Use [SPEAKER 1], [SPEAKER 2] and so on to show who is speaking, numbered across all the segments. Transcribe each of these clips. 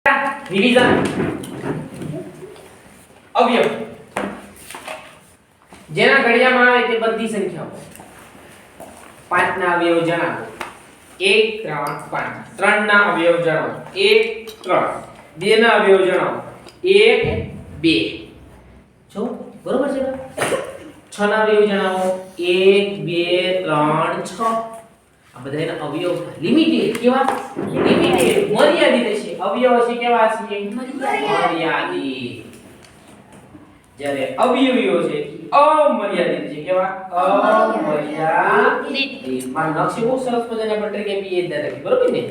[SPEAKER 1] Revision અવયવ જેના ઘડિયામાં આવે તે બધી સંખ્યાઓ 5 ના અવયવ જણાવો 1 3 5 3 ના અવયવ જણાવો 1 3 2 ના અવયવ જણાવો 1 2 જો બરોબર છે 6 ના અવયવ જણાવો 1 2 3 6 આ બધાના અવયવ લિમિટેડ કેવા લિમિટેડ મર્યાદિત છે અવયવ છે કેવા છે મર્યાદિત જ્યારે અવયવીઓ છે અમર્યાદિત છે કેવા અમર્યાદિત માં નકશો બહુ સરસ મજાના પટ્ટી કે પી દે રાખી બરોબર ને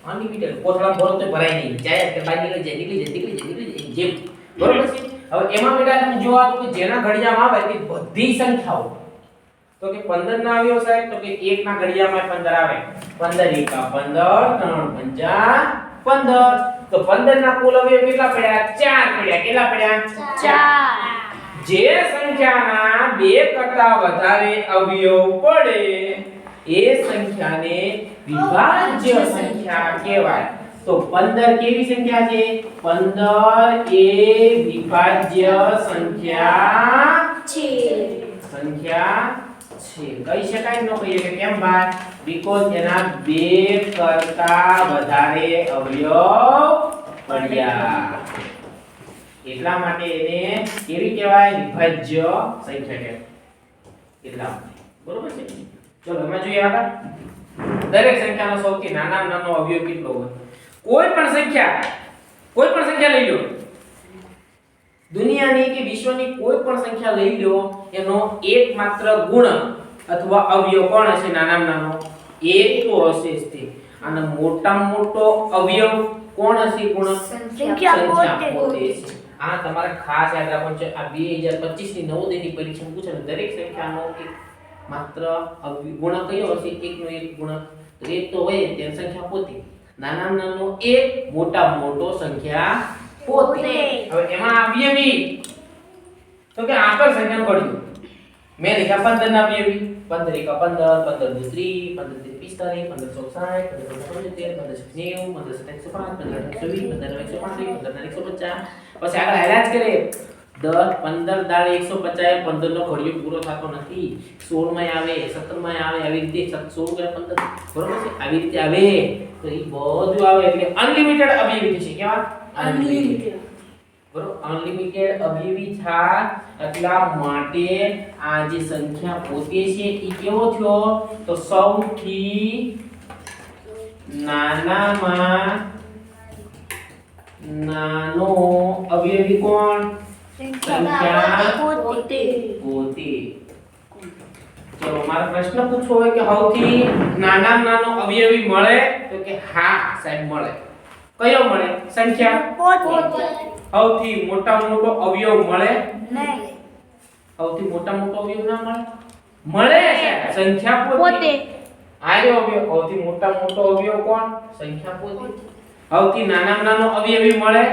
[SPEAKER 1] અનલિમિટેડ કોથળા ભરો તો ભરાય નહીં જાય કે બહાર નીકળી જાય જેમ બરોબર છે હવે એમાં બેટા તમે જોવા તો કે જેના ઘડિયામાં આવે તે બધી સંખ્યાઓ તો કે 15 ના અવયવ સાહેબ તો કે 1 ના ઘડિયામાં 15 આવે 15 એકા 15 3 પંજા 15 તો 15 ના કુલ અવયવ કેટલા પડ્યા 4 પડ્યા કેટલા પડ્યા 4 જે સંખ્યાના 2 કરતા વધારે અવયવ પડે એ સંખ્યાને વિભાજ્ય સંખ્યા કહેવાય તો 15 કેવી સંખ્યા છે 15 એ વિભાજ્ય સંખ્યા છે કહી શકાય ન કહીએ કે કેમ ભાઈ બીકોઝ એના 2 કરતા વધારે અવયવ પડ્યા એટલા માટે એને કેવી કહેવાય વિભાજ્ય સંખ્યા કહેવાય એટલા માટે બરોબર છે ચલો હવે જોઈએ આગળ દરેક સંખ્યાનો સૌથી નાનામાં નાનો અવયવ કેટલો હોય કોઈ પણ સંખ્યા લઈ લો દુનિયાની કે વિશ્વની કોઈ પણ સંખ્યા લઈ લો એનો એકમાત્ર ગુણ અથવા અવયવ કોણ હશે નાનામાં નાનો એક તો હશે જ તે અને મોટામાં મોટો અવયવ કોણ હશે ગુણ સંખ્યા પોતે છે આ તમારે ખાસ યાદ રાખવાનું છે આ 2025 ની નવોદયની પરીક્ષામાં પૂછે દરેક સંખ્યાનો એક માત્ર ગુણ કયો હશે એકનો એક ગુણ તો એક તો હોય તે સંખ્યા પોતે નાનામાં નાનો એક મોટામાં મોટો સંખ્યા પોતે હવે એમાં અવયવી તો કે આપેલ સંખ્યાનું ઘડ્યું મેં લખ્યા 15 ના અવયવી 15 એકા 15 15 દુ 30 15 45 15 આગળ હાલ્યા જ કરે 10 15 દાડે 150 15 નો ઘડિયો પૂરો થતો નથી 16 માં આવે 17 માં આવે આવી રીતે 16 15 બરોબર છે આવી રીતે આવે તો એ બધું આવે એટલે અનલિમિટેડ અવયવી છે કેવા અનલિમિટેડ બરોબર અનલિમિટેડ અવયવી થાય એટલા માટે આ જે સંખ્યા પોતે છે એ કેવો થયો તો સૌથી નાનામાં નાનો અવયવી કોણ સંખ્યા પોતે ચલો મારો પ્રશ્ન પૂછવો હોય કે સૌથી નાનામાં નાનો અવયવી મળે તો કે હા સાહેબ મળે કયો મળે સંખ્યા પોતે સૌથી મોટામાં મોટો અવયવ મળે નહીં સૌથી મોટો અવયવ ના મળે સંખ્યા પોતે આયો અવયવ સૌથી મોટો અવયવ કોણ સંખ્યા પોતે સૌથી નાનામાં નાનો અવયવી મળે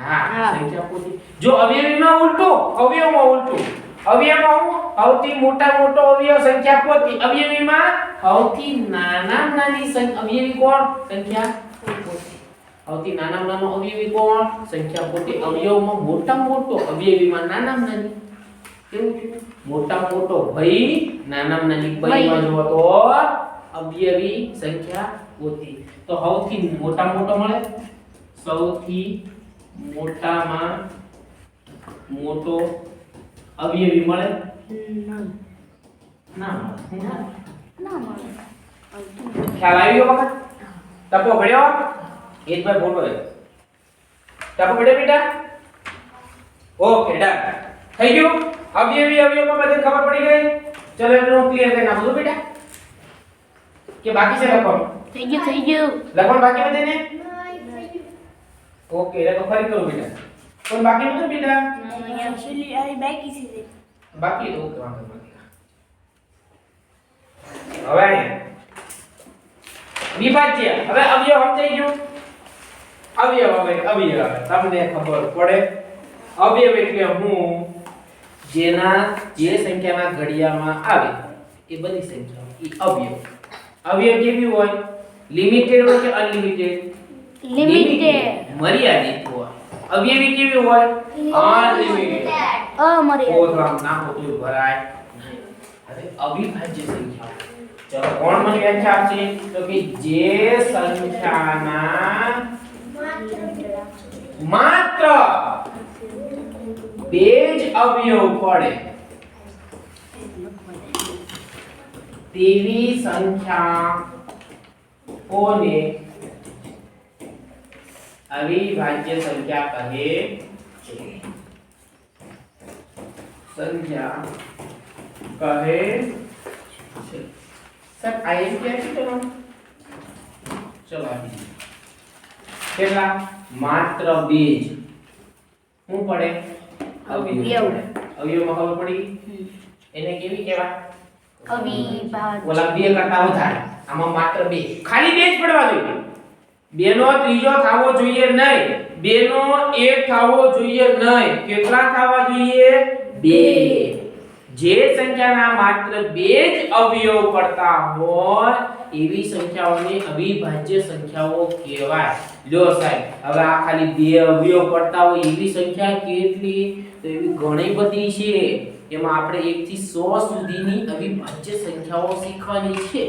[SPEAKER 1] હા સંખ્યા પોતે જો અવયવીમાં ઉલટું અવયવમાં ઉલટું અવયવમાં સૌથી મોટો અવયવ સંખ્યા પોતે અવયવીમાં સૌથી નાનામાં નાની અવયવી કોણ સંખ્યા પોતે સૌથી નાનામાં નાનો અવયવી કોણ સંખ્યા પોતે અવયવમાં મોટામાં મોટો અવયવીમાં નાનામાં નાની કેવું છે મોટામાં મોટો ભાઈ નાનામાં નાની ભાઈમાં જો તો અવયવી સંખ્યા પોતે તો સૌથી મોટામાં મોટો મળે સૌથી મોટામાં મોટો અવયવી મળે ના મળે ખ્યાલ આવ્યો વખત ટપો ભણ્યો એક ભાઈ બોલો ટપો ભણ્યો બેટા ઓકે ડન થઈ ગયું અવયવમાં બધે ખબર પડી ગઈ ચલો એનો ક્લિયર કરી નાખો બેટા કે બાકી છે લખવાનું થઈ ગયું લખવાનું બાકી નથી ને ઓકે એટલે તો ફરી કરું બેટા કોણ બાકી નથી બેટા
[SPEAKER 2] एक्चुअली आई बाकी से
[SPEAKER 1] બાકી તો ઓકે વાંધો નથી હવે વિભાજ્ય હવે અવયવ સમજાઈ ગયું અવયવ તમને ખબર પડે અવયવ એટલે હું જેના જે સંખ્યાના ઘડિયામાં આવે એ બધી સંખ્યાઓ એ અવયવ કેવી હોય લિમિટેડ હોય કે અનલિમિટેડ
[SPEAKER 2] लिमिटेड
[SPEAKER 1] મર્યાદિત હોય. અવયવી કેવી હોય? અનલિમિટેડ.
[SPEAKER 2] અમર્યાદિત.
[SPEAKER 1] તો આમ નાખો તો ભરાય નહીં. હવે અવિભાજ્ય સંખ્યા. ચલો કોણ મને વ્યાખ્યા આપશે? તો કે જે સંખ્યાના માત્ર બે જ અવયવ પડે તેવી સંખ્યાઓને અવિભાજ્ય સંખ્યા કહે છે. સંખ્યા કહે છે. સર આ એમ કે છે ચલો ચલો આપી કેટલા? માત્ર બે જ શું પડે? અવયવ. અવયવમાં ખબર પડી? એને કેવી કહેવાય?
[SPEAKER 2] અવિભાજ્ય.
[SPEAKER 1] ઓલા બે કરતા વધારે. આમાં માત્ર બે. ખાલી બે જ પડવા જોઈએ. બે નો ત્રીજો થાવો જોઈએ નહીં. બે નો એક થાવો જોઈએ નહીં. કેટલા થવા જોઈએ? બે. જે સંખ્યાના માત્ર બે જ અવયવ પડતા હોય એવી સંખ્યાઓને અવિભાજ્ય સંખ્યાઓ કહેવાય. લો સાહેબ, હવે આ ખાલી બે અવયવ પડતા હોય એવી સંખ્યા કેટલી? તો એવી ઘણી બધી છે. એમાં આપણે 1 થી 100 સુધીની અવિભાજ્ય સંખ્યાઓ શીખવાની છે.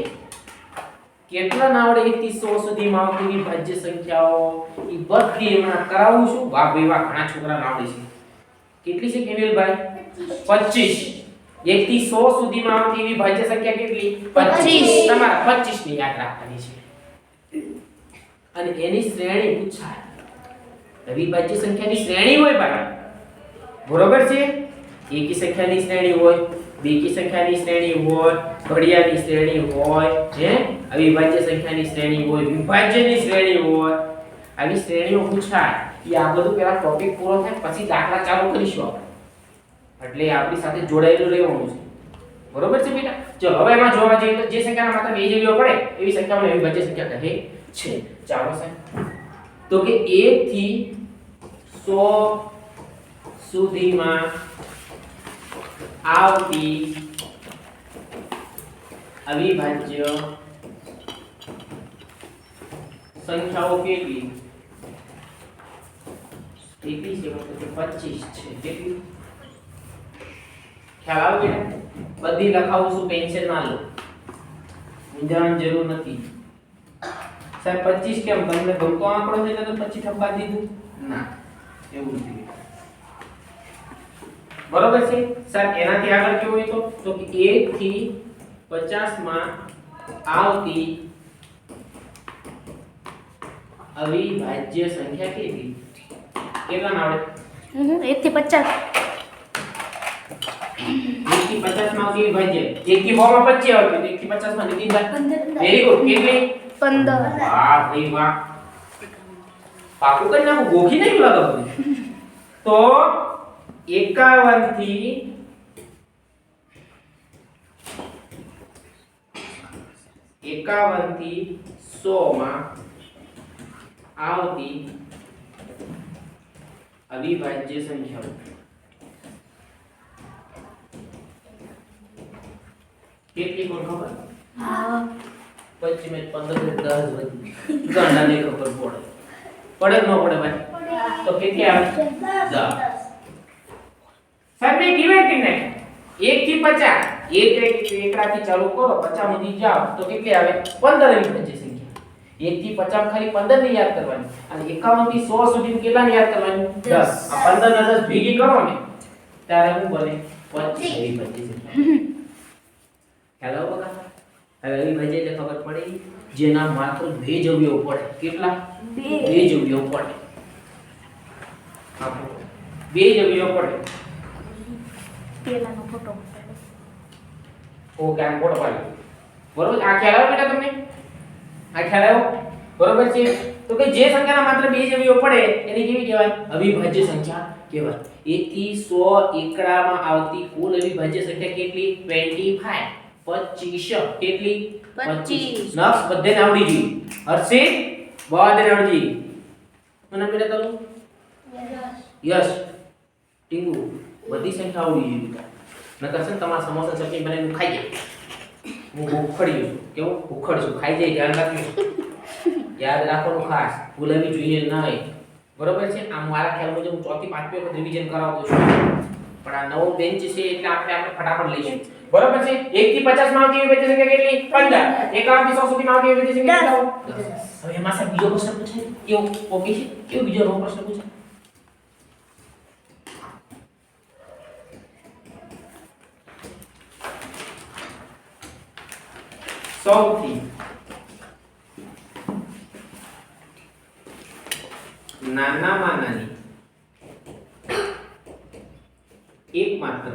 [SPEAKER 1] કેટલા ના આવડે 1 થી 100 સુધીમાં આવતી અવિભાજ્ય સંખ્યાઓ? એ બધી હમણાં કરાવું છું. વાહ ભાઈ વાહ, ઘણા છોકરાને આવડે છે. કેટલી છે કેવિલભાઈ? 25. 1 થી 100 સુધીમાં આવતી અવિભાજ્ય સંખ્યા કેટલી? 25. તમારા 25 ની યાદ રાખવાની છે. અને એની શ્રેણી પૂછાય. અવિભાજ્ય સંખ્યાની શ્રેણી હોય ભાઈ, બરોબર છે? એકી સંખ્યાની શ્રેણી હોય, બેકી સંખ્યાની શ્રેણી હોય, ઘડિયાની શ્રેણી હોય, હે અવિભાજ્ય સંખ્યાની શ્રેણી હોય, વિભાજ્યની શ્રેણી હોય. આવી શ્રેણીઓ પૂછાય. એ આ બધું પેલા ટોપિક પૂરો થાય પછી દાખલા ચાલુ કરીશું આપણે. એટલે આપણી સાથે જોડાયેલું રહેવાનું છે. બરોબર છે બેટા? ચલો હવે એમાં જોવા જઈએ તો જે સંખ્યાના માત્ર બે જ અવયવ પડે એવી સંખ્યાઓને અવિભાજ્ય સંખ્યા કહે છે. ચાલો સાહેબ, તો કે 1 થી 100 સુધીમાં આવતી અવિભાજ્ય સંખ્યાઓ કેટલી? કેટલી છે? 25 છે. કેટલી? ખ્યાલ આવે બેટા? બધી લખાવું છું, પેન્સિલ ના લો, મૂંઝાવાની જરૂર નથી. સાહેબ 25 કેમ? તમને ગમતો આંકડો છે તો 25 ઠપકા દીધું? ના, એવું નથી. બરોબર છે સાહેબ? એનાથી આગળ કેવું હોય તો કે 1 થી 50 માં આવતી અવિભાજ્ય સંખ્યા કેટલી? કેટલા ના આવડે?
[SPEAKER 2] 1 થી 50.
[SPEAKER 1] 1 થી 50 માં આવતી અવિભાજ્ય. 1 થી 100 માં 25 આવતી. 1 થી 50 માં નીતિનભાઈ
[SPEAKER 2] 15.
[SPEAKER 1] Very good. કેટલી?
[SPEAKER 2] 15.
[SPEAKER 1] વાહ ભાઈ વાહ, પાકું કરી નાખું, ગોખી નહીં લાગતું. તો 51 થી 100 માં આવતી અવિભાજ્ય સંખ્યાઓ કેટલી કોણ ખબર?
[SPEAKER 2] હા.
[SPEAKER 1] 25 में 15 से 10 वधी ગણના ને ખબર પડે. પડે ન પડે ભાઈ? તો કેટલી આવે? 10. સાહેબ મેં ડિવાઇડ કરી નાખ્યા. 1 થી 50. એકડાથી ચાલુ કરો, 50 સુધી જાઓ તો કેટલી આવે? 15 અવિભાજ્ય સંખ્યા. 1 થી 50 ખાલી 15 ને યાદ કરવાની અને 51 થી 100 સુધી કેટલાને યાદ કરવાની? 10. આ 15 ને 10 ભેગી કરો ને ત્યારે શું બને? 25 અવિભાજ્ય સંખ્યા. હેલો બકા, હવે અવિભાજ્ય એટલે ખબર પડી જેના માત્ર બે જ અવયવ પડે. કેટલા? બે જ અવયવ પડે. આપો બે જ અવયવ પડે.
[SPEAKER 2] પેલાનો ફોટો
[SPEAKER 1] ઓકે, આમ ફોટો પાડો. બરોબર? આ ખ્યાલ આવ્યો બેટા તમને? આ ખ્યાલ આવ્યો? બરોબર છે? તો કે જે સંખ્યાના માત્ર બે જ અવયવ પડે એને કેવી કહેવાય? અવિભાજ્ય સંખ્યા કહેવાય. 1 થી 100 એકડામાં આવતી કુલ અવિભાજ્ય સંખ્યા કેટલી? 25. 25. કેટલી?
[SPEAKER 2] 25.
[SPEAKER 1] નક્સ બધાને આવડી જોઈએ. હર્ષિત બધાને આવડી જોઈએ. મને પેલા કરું યસ ટીંગુ બધી સંખ્યા આવડી જોઈએ બેટા. નકર છે ને તમારા સમોસા ચટણી બનાવીને ખાઈ જાય. હું ભૂખડી છું. કેવું ભૂખડ છું? ખાઈ જાય, ધ્યાન રાખજો. યાદ રાખવાનું ખાસ, ભૂલાવી જોઈએ નહીં. બરોબર છે. આ મારા ખ્યાલ મુજબ હું ચોથી પાંચમી વખત રિવિઝન કરાવતો છું, પણ આ નવો બેન્ચ છે એટલે આપણે ફટાફટ લઈશું. બરોબર છે. 1 થી 50 માં આવતી વિભાજ્ય સંખ્યા કેટલી? 15. 51 થી 100 સુધીમાં આવતી વિભાજ્ય સંખ્યા કેટલી? 10. હવે એમાં સાહેબ બીજો પ્રશ્ન પૂછાય કેવો ઓકે છે? કેવો બીજો નવો પ્રશ્ન પૂછાય? સૌથી નાનામાં નાની એકમાત્ર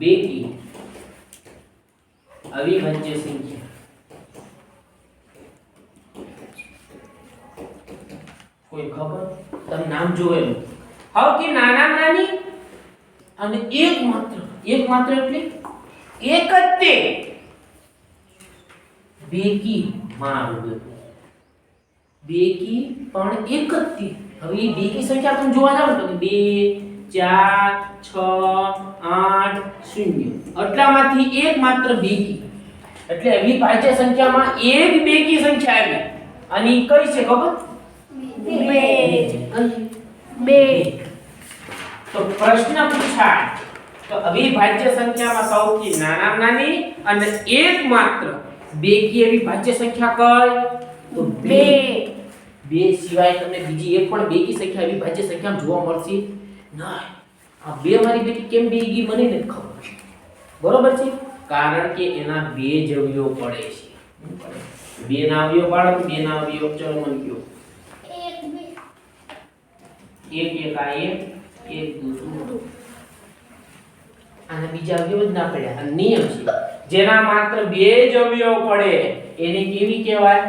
[SPEAKER 1] બેકી અવિભાજ્ય સંખ્યા કોઈ ખબર? તમે નામ જોયેલું સૌથી નાનામાં નાની અને એકમાત્ર એટલે એક જ તે બેકી માં આવ્યું. બેકી પણ એક જ તે. હવે એ બેકી સંખ્યા તમે જોવા જાવ તો 2 4 6 8 0 આટલામાંથી એકમાત્ર બેકી એટલે અવિભાજ્ય સંખ્યામાં એક બેકી સંખ્યા આવી અને ઈ કઈ છે ખબર?
[SPEAKER 2] બે.
[SPEAKER 1] તો પ્રશ્ન પૂછાય તો અવિભાજ્ય સંખ્યામાં સૌથી નાનામાં નાની અને એકમાત્ર બેકી અવિભાજ્ય સંખ્યા કઈ? તો 2. 2 સિવાય તમને બીજી એક પણ બેકી સંખ્યા અવિભાજ્ય સંખ્યામાં જોવા મળશે નહીં. આ બે મારી બેટી કેમ બેગી મને નથી ખબર. બરોબર છે? કારણ કે એના બે જ અવયવ પડે છે. બે ના અવયવ પાડો, બે ના અવયવ ચલો મને કયો. એક આ એક દૂસરું. આના બીજા અવયવ જ ના પડ્યા. આ નિયમ છે. જેના માત્ર બે જ અવયવ પડે એને કેવી કહેવાય?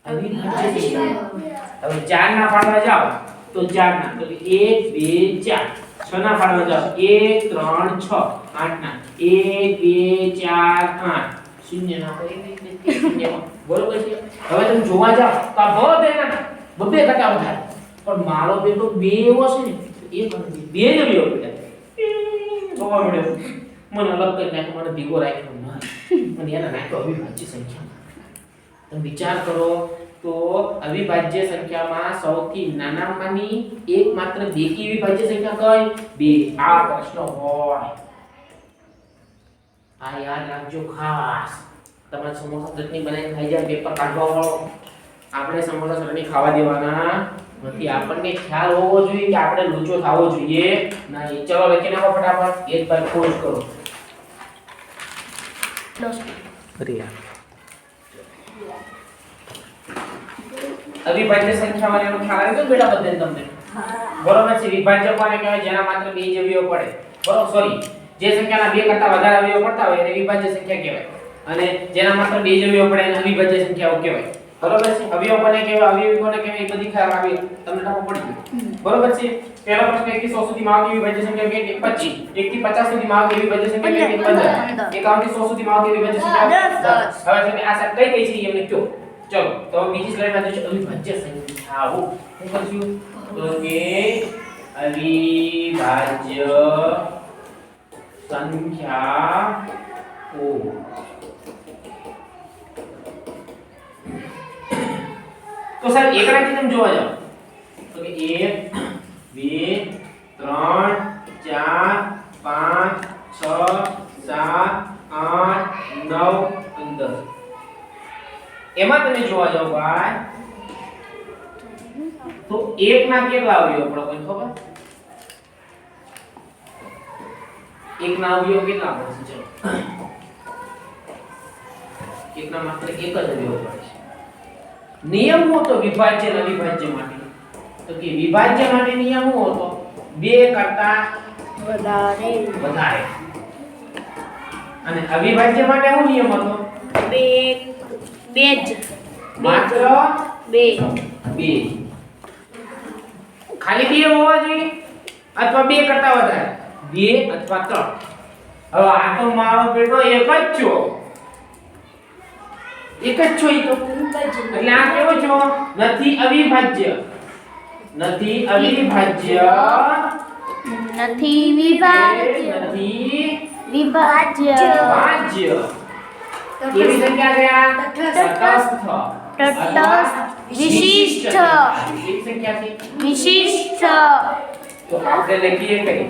[SPEAKER 1] અવિભાજ્ય સંખ્યા. હવે 4 ના પાડવા જાઓ તો 4 ના તો 1 2 4. 6 ના પાડવા જાઓ 1 3 6. 8 ના 1 2 4 8. 0 ના તો 1 0. બરોબર છે? હવે તમે જોવા જાઓ તો આ બધાના બબે ટકા વધારે. પણ મારો બેટો બે એવો છે ને એક અને બે જ અવયવ પડ્યા. જોવા મળ્યો મને અલગ કરી નાખ્યો, મને ભીગો રાખ્યો નહીં, મને એના નાખ્યો અવિભાજ્ય સંખ્યામાં. તમે વિચાર કરો તો અવિભાજ્ય સંખ્યામાં સૌથી નાનામાંની એકમાત્ર બેકી અવિભાજ્ય સંખ્યા કઈ? 2. આ પ્રશ્ન હોય આ યાદ રાખજો ખાસ. તમારે સમોસા ચટણી બનાવીને ખાઈ જાય પેપર કાઢવા વાળો, આપણે સમોસા ચટણી ખાવા દેવાના નથી. આપણને ખ્યાલ હોવો જોઈએ કે આપણે લૂચો થાવો જોઈએ નહીં. ચલો લખી નાખો ફટાફટ. એક બાર ખોજ કરો. અરે યાર અવિભાજ્ય સંખ્યા વાળાનો ખ્યાલ આવી ગયો બેટા બધાને તમને? બરોબર છે. વિભાજ્ય કોને કહેવાય? જેના માત્ર બે જ અવયવ પડે. બરોબર, સોરી, જે સંખ્યાના બે કરતા વધારે અવયવ પડતા હોય એને વિભાજ્ય સંખ્યા કહેવાય અને જેના માત્ર બે જ અવયવ પડે એને અવિભાજ્ય સંખ્યાઓ કહેવાય. બરોબર છે? અવયવ કોને કહેવાય, અવયવી કોને કહેવાય એ બધી ખ્યાલ આવી તમને ટાકો પડી ગયો. બરોબર છે? પહેલો પ્રશ્ન 1 થી 100 સુધીમાં આવતી વિભાજ્ય સંખ્યા કેટલી? 25. 1 થી 50 સુધીમાં આવતી વિભાજ્ય સંખ્યા કેટલી? 15. 51 થી 100 સુધીમાં આવતી વિભાજ્ય સંખ્યા 10. હવે તમે આ સાહેબ કઈ છે એમને કહો. ચલો તો બીજી સ્લાઇડમાં જોઈશું અવિભાજ્ય સંખ્યાઓ. શું કરશું? તો કે અવિભાજ્ય સંખ્યાઓ. તો સાહેબ એકડાથી તમે જોવા જાઓ તો કે 1 2 3 4 5 6 7 8 9 10. એમાં તમે જોવા જાઓ ભાઈ તો એક ના કેટલા અવયવ પડે કોઈ ખબર? એક ના અવયવ કેટલા પડે છે? ચલો એક ના માત્ર એક જ અવયવ પડે છે. નિયમ હતો વિભાજ્ય અને અવિભાજ્ય માટે તો કે વિભાજ્ય માટે નિયમ હતો 2 કરતા વધારે અને અવિભાજ્ય માટે શું નિયમ હતો? માત્ર 2. ખાલી 2 હોવા જોઈએ અથવા 2 કરતા વધારે, 2 અથવા 3. હવે આ તો મારો બેટો એક જ છો ઈ તો એટલે આ કેવો છો? નથી અવિભાજ્ય. નથી વિભાજ્ય. કેવી સંખ્યા ગયા? તટસ્થ.
[SPEAKER 2] તટસ્થ વિશિષ્ટ
[SPEAKER 1] કેવી સંખ્યા છે?
[SPEAKER 2] વિશિષ્ટ
[SPEAKER 1] તો આપણે લખીએ કઈ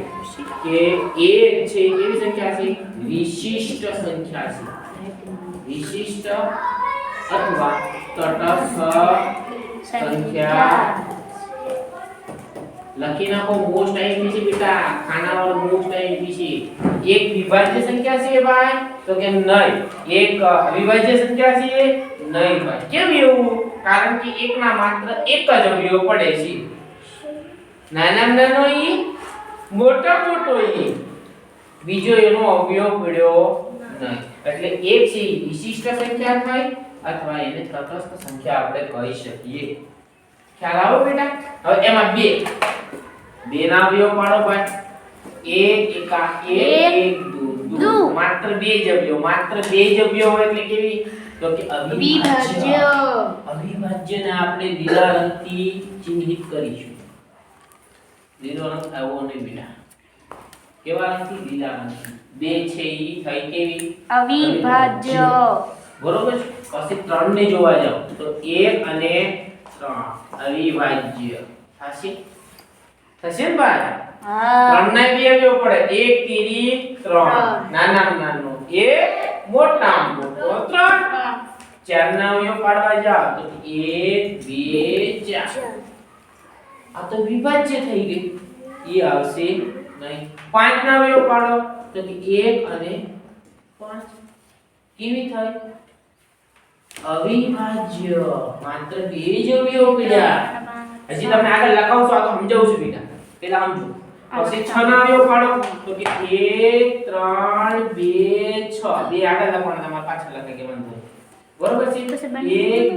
[SPEAKER 1] કે 1 છે કેવી સંખ્યા છે? વિશિષ્ટ સંખ્યા છે. વિશિષ્ટ અથવા તટસ્થ સંખ્યા. લખી નાખો. મોસ્ટ આઈએમપી છે બેટા, ખાનાવાળો મોસ્ટ આઈએમપી છે. એક વિભાજ્ય સંખ્યા છે ભાઈ? તો કે નહીં. એક અવિભાજ્ય સંખ્યા છે? નહીં ભાઈ. કેમ એવું? કારણ કે એકના માત્ર એક જ અવયવ પડે છે. નાનામાં નાનો ઈ, મોટા મોટો ઈ, બીજો એનો અવયવ પડ્યો નહીં. એટલે એક છે ઈ વિશિષ્ટ સંખ્યા થાય અથવા એને તટસ્થ સંખ્યા આપણે કહી શકીએ. ખ્યાલ આવો બેટા? હવે એમાં બે ના અવયવ પાડો ભાઈ. એક એકા એક, એક દુ. માત્ર બે જ અવયવ. માત્ર બે જ અવયવ હોય એટલે કેવી? તો કે અવિભાજ્ય. અવિભાજ્યને આપણે લીલા રંગથી ચિહ્નિત કરીશું. લીલો રંગ આવો નહીં બેટા. કેવા રંગથી? લીલા રંગથી. બે છે ઈ થઈ કેવી?
[SPEAKER 2] અવિભાજ્ય.
[SPEAKER 1] બરોબર છે. પછી 3 ને જોવા જાવ તો 1 અને 3 અવિભાજ્ય થશે. થશે ને ભાઈ?
[SPEAKER 2] હા
[SPEAKER 1] 3 ના બે અવયવ પડે. 1 તીરી 3. નાનામાં નાનો 1, મોટામાં મોટો 3. 4 ના અવયવ પાડવા જાવ તો 1 2 4. આ તો વિભાજ્ય થઈ ગઈ. એ આવશે નહીં. 5 ના અવયવ પાડો તો કે 1 અને 5. કેવી થાય? અવિભાજ્ય. માત્ર બે જ અવયવ પડ્યા. હજી તમને આગળ લખાવશો આ તો સમજાવું છું બેટા. પેલા સમજો. પછી 6 ના અવયવ પાડો તો કે 1 3 2 6. બે આગળ લખવાના, તમારે પાછળ લખે કે વાંધો નહીં. બરોબર છે? 1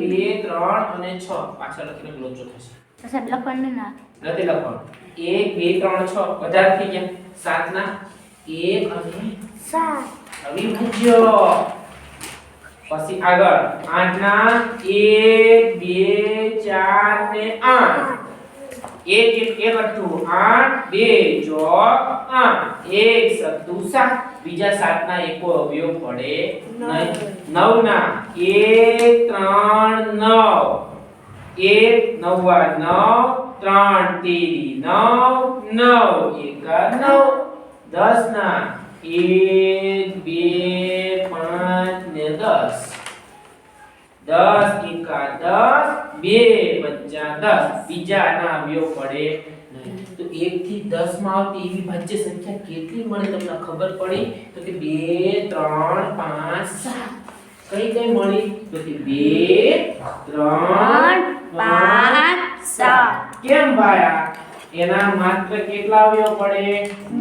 [SPEAKER 1] 2 3 અને 6 પાછળ લખીને લોચો થશે.
[SPEAKER 2] તો સાહેબ લખવાનું ના.
[SPEAKER 1] નથી લખવાનું. 1 2 3 6 વધારે થઈ ગયા. 7 ના 1 અને 7 અવિભાજ્ય. પછી આગળ 8 ના 1 2 4 ને 8. 1 1 અઠ્ઠું 8 2 ચોક 8 1 સત્તુ 7. બીજા 7 ના એકો અવયવ પડે નહીં. 9 ના 1 3 9. 1 નવા 9 3 તેરી 9 9 એકા 9. 10 ના 1 2 5 ને 10. 10 એકા 10 2 પંચા 10. બીજા ના અવયવ પડે નહીં. તો 1 થી 10 માં આવતી એવી ભાજ્ય સંખ્યા કેટલી મળે તમને ખબર પડી? તો કે 2 3 5 7. કઈ કઈ મળી? તો કે 2 3
[SPEAKER 2] 5 7.
[SPEAKER 1] કેમ ભાયા? એના માત્ર કેટલા અવયવ પડે?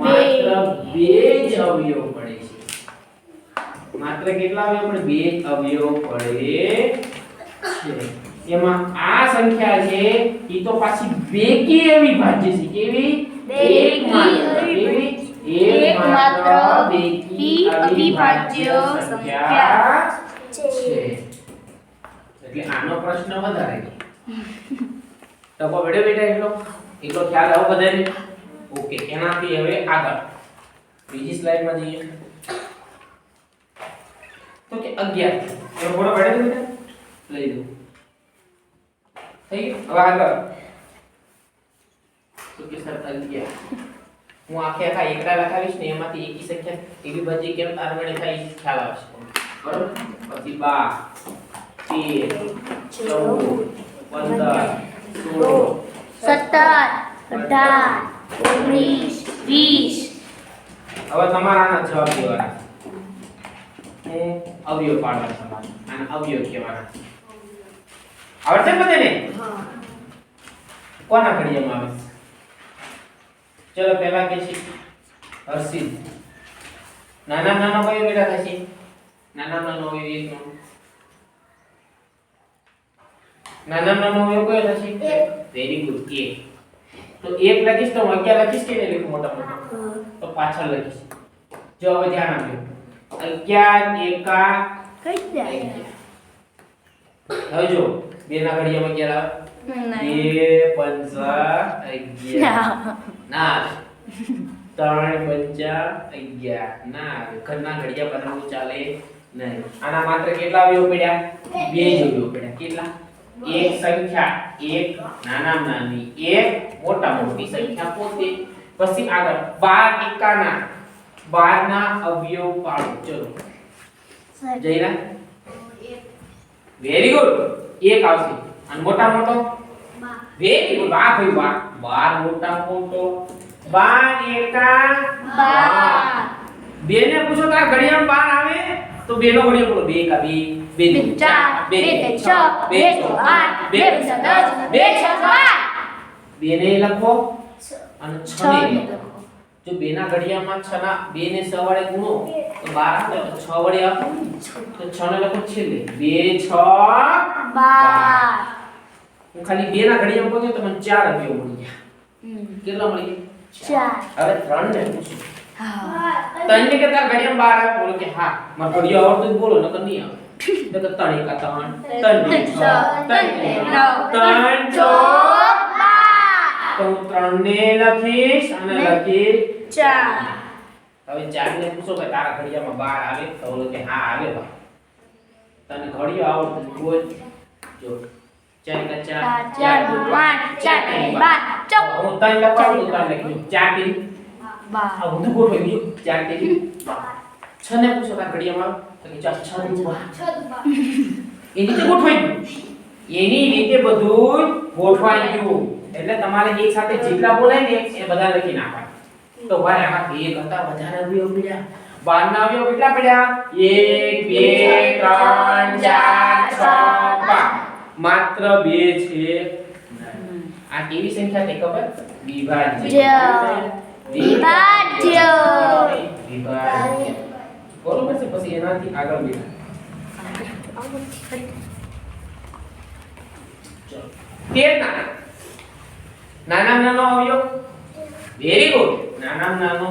[SPEAKER 1] માત્ર બે જ અવયવ પડે છે. માત્ર કેટલા અવયવ પડે? બે જ અવયવ પડે છે. એમાં આ સંખ્યા છે ઈ તો પાછી બેકી એવી ભાજ્ય છે. કેવી? એકમાત્ર બેકી અવિભાજ્ય સંખ્યા છે. એટલે આનો પ્રશ્ન વધારે છે. ટકો બેડે બેટા એટલો ખ્યાલ આવો બધાને? ઓકે. એનાથી હવે આગળ બીજી સ્લાઇડમાં જઈએ. તો કે 11. એનો ઘોડો બેડે બેટા લઈ લો. થઈ ગયું? હવે આગળ તો કે સર 11. હું આખે આખા એકડા લખાવીશ ને એમાંથી એકી સંખ્યા એવી બધી કેમ તારવણી થાય એ ખ્યાલ આવશે. બરોબર? પછી 12 13 14 15 16 17 18 19 20. હવે તમારાના જવાબ દેવાના. હું અવયવ પાડવા તમારે. આને અવયવ કહેવાના. આવડશે બધાને? હા. કોના ઘડિયામાં આવે? ચલો પહેલા કે છે હર્ષિત. નાના નાનો કયો બેટા થશે? નાના નાનો અવયવ એકનો. નાના નાનો અવયવ કયો થશે? Very good. 1. તો 1 લખીશ તો 11 લખીશ કે નહીં લખું મોટા મોટા? તો પાછળ લખીશ. જો હવે ધ્યાન આપજો. 11 એકા
[SPEAKER 2] કઈ જાય?
[SPEAKER 1] હવે જો બે ના ઘડિયામાં 11 આવે. 2 પંચા 11 ના આવે. 3 પંચા 11 ના આવે. ઘરના ઘડિયા બનાવવું ચાલે નહીં. આના માત્ર કેટલા અવયવ પડ્યા? બે જ અવયવ પડ્યા. કેટલા? એક સંખ્યા, એક નાનામાં નાની, એક મોટામાં મોટી સંખ્યા પોતે. પછી આગળ 12 એકાના 12 ના અવયવ પાડો. ચલો જયરા વેરી ગુડ. એક આવશે અને મોટા મોટો વેરી ગુડ. વાહ ભાઈ વાહ. 12 મોટા મોટો 12 એકા 12. બેને પૂછો તાર ઘડિયાળમાં 12 આવે તો બેનો ઘડિયાળ બોલો. 2 એકા 2, 2 દુ 4, 2 તેરી 6, 2 ચોક 8, 2 પંચા 10, 2 છકા 12. બેને લખો અને 6 ને લખો. જો બેના ઘડિયાળમાં 6 ના 2 ને 6 વડે ગુણો તો 12 આવે. તો 6 વડે આપો તો 6 ને લખો છેલ્લે. 2 6 12. હું ખાલી બેના ઘડિયાળમાં કહું તો મને 4 અવયવ મળી ગયા. કેટલા મળી ગયા? 4. હવે 3 ને પૂછો. હા. 3 ને કે તાર ઘડિયાળમાં 12 આવે બોલો કે હા. માર ઘડિયાળ આવડતું બોલો નકર નહીં આવે. તો 3 એકા 3, 3 ને 6, 3 ને 9, 3 ચોક 12. તો હું 3 ને લખીશ અને લખી 4. હવે 4 ને પૂછો કે તારા ઘડિયાળમાં 12 આવે તો બોલો કે હા આવે બા. તને ઘડિયાળ આવડતું બોલ. જો 4 એકા 4, 4 દુ 8, 4 તેરી 12 ચોક. હું 3 લખવાનું તો 3 લખી 4 તેરી 12. આ બધું ગોઠવી દીધું. 4 તેરી 12. 6 ને પૂછો તારા ઘડિયાળમાં તો કે 6 દુ 12. એ રીતે ગોઠવાઈ ગયું. એની રીતે બધું ગોઠવાઈ ગયું. એટલે તમારે એક સાથે જેટલા બોલાય ને એ બધા લખી નાખવાના. તો ભાઈ આમાં એક હતા વધારે અવયવ પડ્યા. 12 ના અવયવ કેટલા પડ્યા? 1 2 3 4 6 12. માત્ર 2 છે. આ કેવી સંખ્યા છે ખબર? વિભાજ્ય. વિભાજ્ય. બરોબર છે. પછી એનાથી આગળ બેઠા. ચલો 13 નાના નાનો અવયવ વેરી ગુડ. નાના નાનો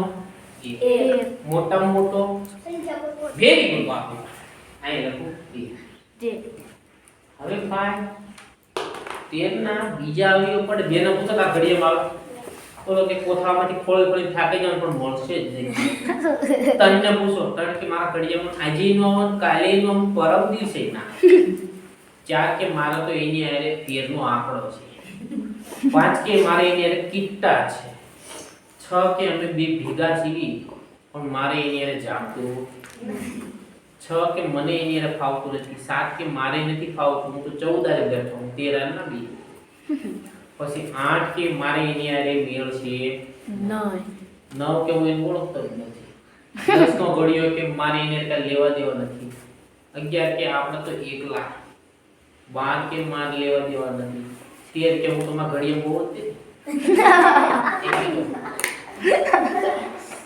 [SPEAKER 1] 1, મોટા મોટો વેરી ગુડ. બાપુ અહીં લખું 2. હવે ભાઈ 13 ના બીજા અવયવ પડે. બેનો પૂછો કે ઘડિયાળમાં આવે બોલો કે કોથળામાંથી ખોળી ખોળી થાકી જાવ પણ મળશે જ નહીં. તને પૂછો તને કે મારા ઘડિયાળમાં આજે નો કાલે નો પરમ દિવસે ના 4 કે મારા તો એની આરે 13 નો આંકડો છે. 5 કે મારે એની આરે કિટ્ટા છે. 6 કે અમે બે ભેગા છીએ પણ મારે એની આરે જામતું 6 કે મને એની આરે ફાવતું નથી. 7 કે મારે નથી ફાવતું હું તો 14 આરે બેઠો હું 13 ના બી. પછી 8 કે મારે એની આરે મેળ છે 9 કે હું એને ઓળખતો જ નથી. 10 નો ઘડિયો કે મારે એને આરે લેવા દેવા નથી. 11 કે આપણે તો એકલા. 12 કે માર લેવા દેવા નથી. 13 કે હું તો મારા ઘડિયા બહુ જ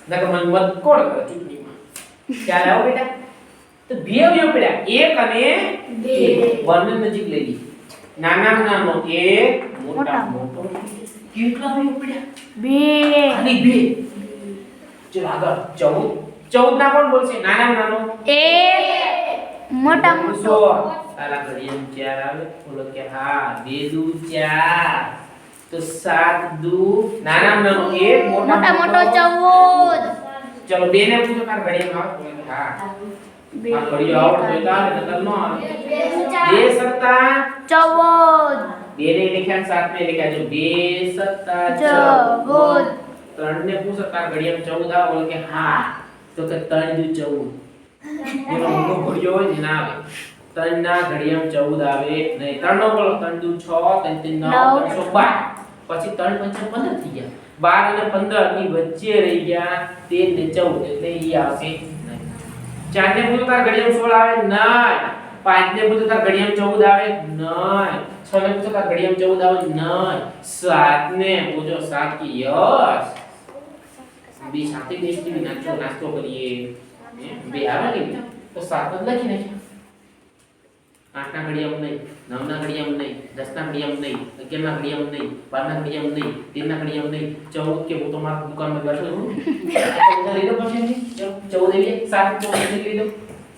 [SPEAKER 1] નકર મન મત કોણ કરે ચૂંટણીમાં. ચાલ આવો બેટા. તો બે અવયવ પડ્યા 1 અને 2. બંને નજીક લઈ લી. નાના નાનો 1, મોટા મોટો. કેટલા અવયવ પડ્યા? 2 અને 2. ચલ આગળ 14 ના કોણ બોલશે? નાના નાનો
[SPEAKER 2] 1, મોટા મોટો.
[SPEAKER 1] તારા ઘડિયાળમાં 4 આવે બોલો કે હા. 2 દુ 4 તો 7 દુ નાના નાનો 1,
[SPEAKER 2] મોટા મોટો 14.
[SPEAKER 1] ચલો 2 ને પૂછો તારા ઘડિયાળમાં આવે બોલો કે હા. આ ઘડિયાળ આવડતો હોય તો આવે નકર ન આવે. 2 સત્તા
[SPEAKER 2] 14.
[SPEAKER 1] 2 ને લખ્યા 7 ને લખ્યા. જો 2 સત્તા 14. 3 ને પૂછો તારા ઘડિયાળમાં 14 આવે બોલો કે હા. તો કે 3 દુ 14. એનો મોટો ઘડિયાળ હોય ને ના આવે. 3 ના ઘડિયાળમાં 14 આવે નહીં. 3 નો બોલો 3 દુ 6 3 3 9 3 12. પછી 3 5 15 થઈ ગયા. 12 અને 15 ની વચ્ચે રહી ગયા 13 ને 14 એટલે ઈ આવશે નહીં. 4 ને પૂછો તાર ઘડિયાળમાં 16 આવે નહીં. 5 ને પૂછો તાર ઘડિયાળમાં 14 આવે નહીં. 6 ને પૂછો તાર ઘડિયાળમાં 14 આવે નહીં. 7 ને પૂછો 7 કે યસ. બે સાથે બેસી નાસ્તો કરીએ. બે આવે ને તો 7 જ લખી નાખ્યા. 8 ના ઘડિયાળમાં નહીં, 9 ના ઘડિયાળમાં નહીં, 10 ના ઘડિયાળમાં નહીં, 11 ના ઘડિયાળમાં નહીં, 12 ના ઘડિયાળમાં નહીં, 13 ના ઘડિયાળમાં નહીં, 14 કે હું તો મારા દુકાનમાં બેઠો છું. 14 લઈ લો પછી. ચલો 14 લઈ લે. 7 14 લઈ લો.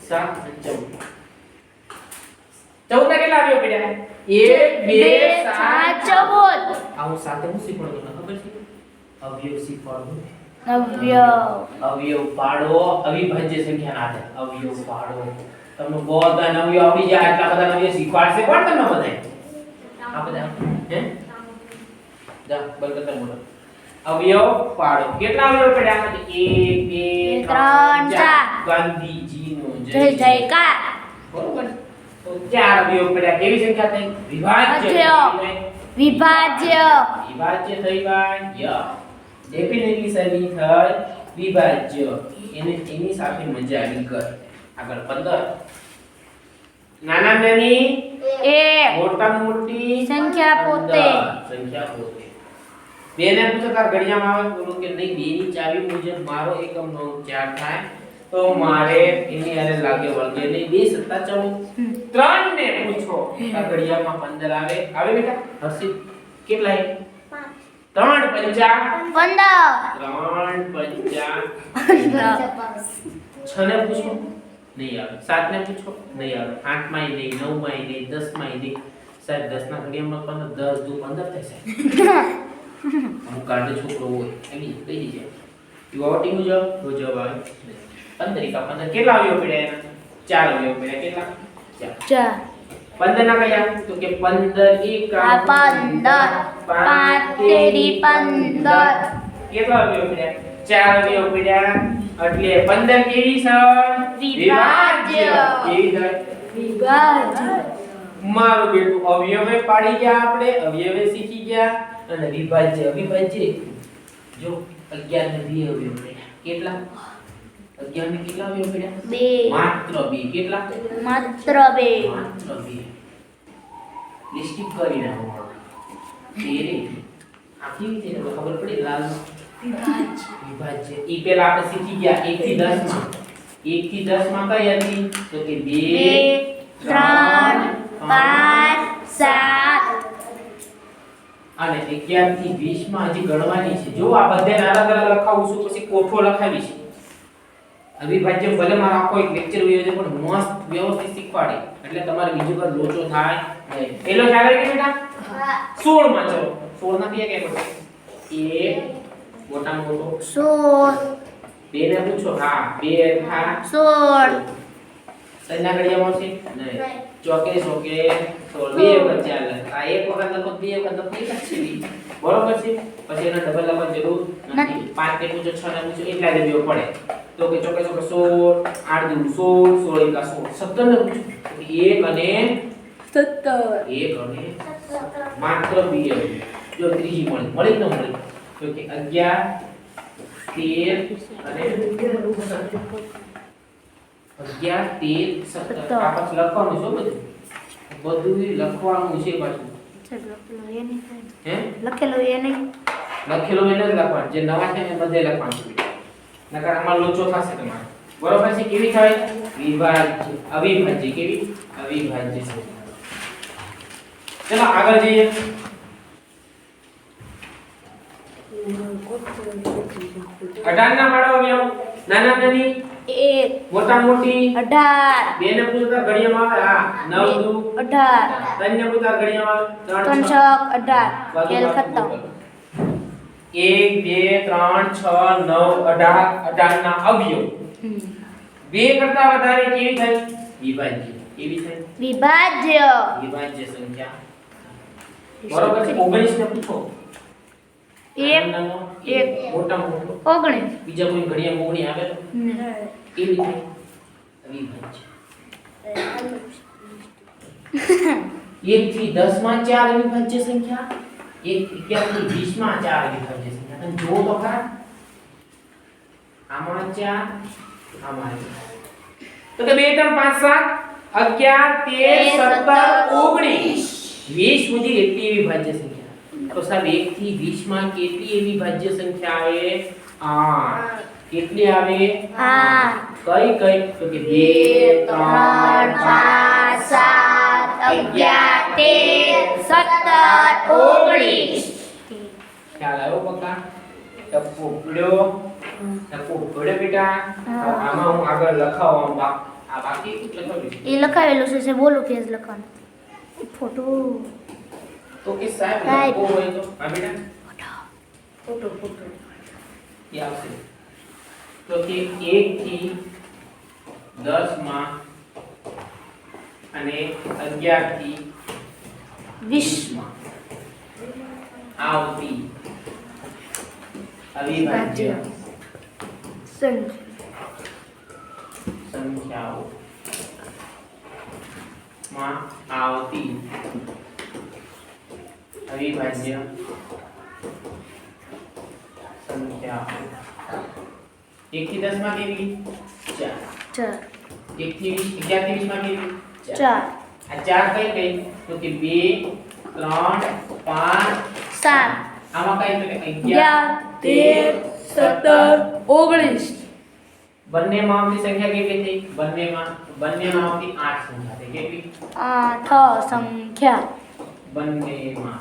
[SPEAKER 1] 7 અને 14. 14 ના કેટલા આવ્યો પડ્યા? 1 2 7 14. આ હું સાથે હું શીખવાડું તમને ખબર છે? અવયવ શીખવાડું. અવયવ પાડો અવિભાજ્ય સંખ્યાના આધારે અવયવ પાડો. તમને બધા નવ્ય આવડી જાય એટલા બધા નવ્ય શીખવાડશે કોણ તમને બધાય? આ બધા હે જા બંધ કરતા બોલો અવયવ પાડો કેટલા અવયવ પડ્યા આમાંથી 1 2 3 4 ગાંધીજીનો
[SPEAKER 2] જય જયકાર
[SPEAKER 1] બરોબર તો 4 અવયવ પડ્યા કેવી સંખ્યા થઈ વિભાજ્ય
[SPEAKER 2] વિભાજ્ય
[SPEAKER 1] વિભાજ્ય થઈ ભાઈ ડેફિનેટલી સહી થઈ વિભાજ્ય એની સાથે મજા આવી કર આગળ 15 નાના નાની મોટા મોટી
[SPEAKER 2] સંખ્યા પોતે
[SPEAKER 1] સંખ્યા પોતે બેને પૂછો તાર ઘડિયામાં આવે બોલો કે નહીં બેની ચાવી મુજબ મારો એકમ 9 4 થાય તો મારે એની આરે લાગે વળગે નહીં 2 સત્તા 14 3 ને પૂછો તાર ઘડિયામાં 15 આવે આવે બેટા હર્ષિત કેટલા 3 પંચા
[SPEAKER 2] 15
[SPEAKER 1] 3 પંચા 6 ને પૂછો નહીં આવે 7 ને પૂછો નહીં આવે 8 માં નહીં 9 માં નહીં 10 માં નહીં સાહેબ 10 ના ઘડિયામાં 15 10 દુ 15 થાય સાહેબ હું કાઢે છોકરો હોય એની કઈ દીજે યુવાટી મુજબ તો જવાબ આવે 15 કા 15 કેટલા આવ્યો પડ્યા એના 4 આવ્યો પડ્યા કેટલા 4 15 ના કયા તો કે 15 એકા
[SPEAKER 2] 15 5 તેરી 15
[SPEAKER 1] કેટલા આવ્યો પડ્યા 4 આવ્યો પડ્યા એટલે 15 કેવી છે
[SPEAKER 2] વિભાજ્ય
[SPEAKER 1] કેવી છે
[SPEAKER 2] વિભાજ્ય
[SPEAKER 1] મારું બેટું અવયવે પાડી ગયા આપણે અવયવે શીખી ગયા અને વિભાજ્ય અવિભાજ્ય જો 11 ને 2 અવયવ પડ્યા કેટલા 11 ને કેટલા અવયવ પડ્યા
[SPEAKER 2] 2
[SPEAKER 1] માત્ર 2 કેટલા
[SPEAKER 2] માત્ર 2
[SPEAKER 1] માત્ર 2 લિસ્ટિક કરી નાખો તેરે આખી રીતે ખબર પડી લાલ વિભાજ્ય ઈ પેલા આપણે શીખી ગયા 1 થી 10 માં 1 થી 10 માં કઈ હતી તો કે 2
[SPEAKER 2] 3 5 7
[SPEAKER 1] અને 11 થી 20 માં હજી ગણવાની છે જો આ બધાને અલગ અલગ લખાવું છું પછી કોઠો લખાવીશ અવિભાજ્ય ભલે મારો આખો એક લેક્ચર હોય છે પણ મસ્ત વ્યવસ્થિત શીખવાડી એટલે તમારે બીજું કર લોચો થાય નહીં પેલો ખ્યાલ આવી ગયો બેટા 16 માં ચલો 16 ના બે કે એક મોટા મોટો
[SPEAKER 2] 16
[SPEAKER 1] બે ને પૂછો હા 2 થા
[SPEAKER 2] 16
[SPEAKER 1] સંજ્ઞા ઘડિયામાં છે નહીં ચોકે ચોકે 16 બે વખત ચાલે આ એક વખત લખો બે વખત લખો એક જ છે બરોબર છે પછી એના ડબલ લખવાની જરૂર નથી 5 ને પૂછો 6 ને પૂછો એટલા જ બેવ પડે તો કે ચોકે ચોકે 16 8 દુ 16 16 એકા 16 17 ને પૂછો 1 અને
[SPEAKER 2] 17
[SPEAKER 1] 1 અને માત્ર બે જો ત્રીજી મળી ન મળી તો કે 11 13 અને 11 13 17 આ પાછું લખવાનું છે બધું લખવાનું છે પાછું હે
[SPEAKER 2] લખેલું એ નહીં
[SPEAKER 1] લખેલું એને જ લખવાનું જે નવા છે એ બધે લખવાનું છે નકર આમાં લોચો થશે તમારે બરોબર છે કેવી થાય વિભાજ્ય અવિભાજ્ય કેવી અવિભાજ્ય છે ચલો આગળ જઈએ 18 ના પાડો અવયવ નાના નાની
[SPEAKER 2] 1
[SPEAKER 1] મોટા મોટી
[SPEAKER 2] 18
[SPEAKER 1] બે ને પૂછતા ઘડિયામાં આવે હા 9 દુ
[SPEAKER 2] 18
[SPEAKER 1] ત્રણ ને પૂછતા ઘડિયામાં
[SPEAKER 2] 3
[SPEAKER 1] 3
[SPEAKER 2] 6 18 ખેલ ખતમ
[SPEAKER 1] 1 2 3 6 9 18 18 ના અવયવ બે કરતા વધારે કેવી થાય વિભાજ્ય કેવી થાય
[SPEAKER 2] વિભાજ્ય
[SPEAKER 1] વિભાજ્ય સંખ્યા બરોબર છે 19 ને પૂછો
[SPEAKER 2] એક
[SPEAKER 1] મોટા મોટો
[SPEAKER 2] 19
[SPEAKER 1] બીજા કોઈ ઘડિયા મોગણી આવે તો કેવી થાય અવિભાજ્ય 1 થી 10 માં 4 અવિભાજ્ય સંખ્યા 1 થી 20 માં 4 અવિભાજ્ય સંખ્યા તમે જુઓ તો ખરા આમાં 4 આમાં 4 તો કે 2 3 5 7 11 13 17 19 20 સુધી એટલી અવિભાજ્ય સંખ્યા તો સાહેબ 1 થી 20 માં કેટલી અવિભાજ્ય સંખ્યા આવે 8 કેટલી આવે 8 કઈ તો કે 2 3 5
[SPEAKER 2] 7 11 13 17 19
[SPEAKER 1] ખ્યાલ આવ્યો પક્કા ટપ્પો પડ્યો બેટા આમાં હું આગળ લખાવવા આ બાકી લખાવ્યું
[SPEAKER 2] એ લખાવેલું છે બોલો પેજ લખવાનું ફોટો
[SPEAKER 1] તો કે સાહેબ લખો હોય તો આ બેટા
[SPEAKER 2] ફોટો
[SPEAKER 1] એ આવશે તો કે 1 થી 10 માં અને 11 થી વિશ્વમાં આવતી અવિભાજ્ય સંખ્યાઓ માં આવતી અવિભાજ્ય સંખ્યાઓ 1 થી 10 માં કેવી 4 1 થી 20 11 થી 20 માં કેવી 4 આ 4 કઈ કઈ તો કે 2 3 5
[SPEAKER 2] 7
[SPEAKER 1] આમાં કઈ તો કે
[SPEAKER 2] 11 13 17 19
[SPEAKER 1] બંનેમાં આવતી સંખ્યા કેવી થઈ બંનેમાં આવતી 8 સંખ્યા થઈ કેવી
[SPEAKER 2] 8 સંખ્યા
[SPEAKER 1] બંનેમાં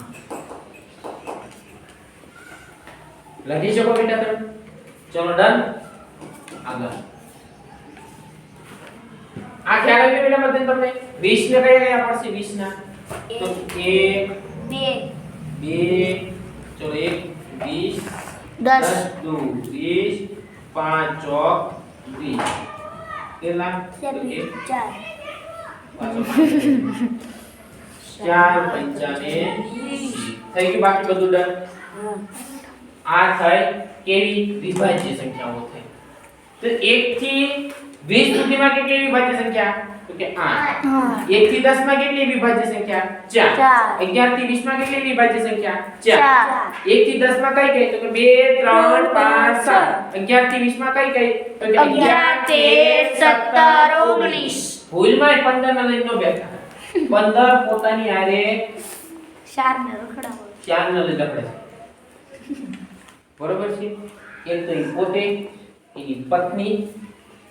[SPEAKER 1] લખી શકો બેટા તમે ચલો ડન આગળ આ ખ્યાલ આવી ગયો બેટા બધે તમને 20 ને કયા પડશે 20 ના તો 1 2 ચલો 1 20 10 2 20 5 ચોક 20 કેટલા 4 પંચાને થઈ ગયું બાકી બધું ડન આ થઈ કેવી વિભાજ્ય સંખ્યાઓ થઈ તો 1 થી 20 સુધીમાં કેવી વિભાજ્ય સંખ્યા તો કે 8 1 થી 10 માં કેટલી વિભાજ્ય સંખ્યા 4 11 થી 20 માં કેટલી વિભાજ્ય સંખ્યા 4 1 થી 10 માં કઈ કઈ તો કે 2 3 5 7 11 થી 20 માં કઈ કઈ તો કે 11 13 17 19 ભૂલમાં 15 ના લઈને નો બેઠા 15 પોતાની આરે
[SPEAKER 2] 4 ને રખડાવો
[SPEAKER 1] 4 ને લઈને રખડે છે બરોબર છે એક તો ઈ પોતે એની પત્ની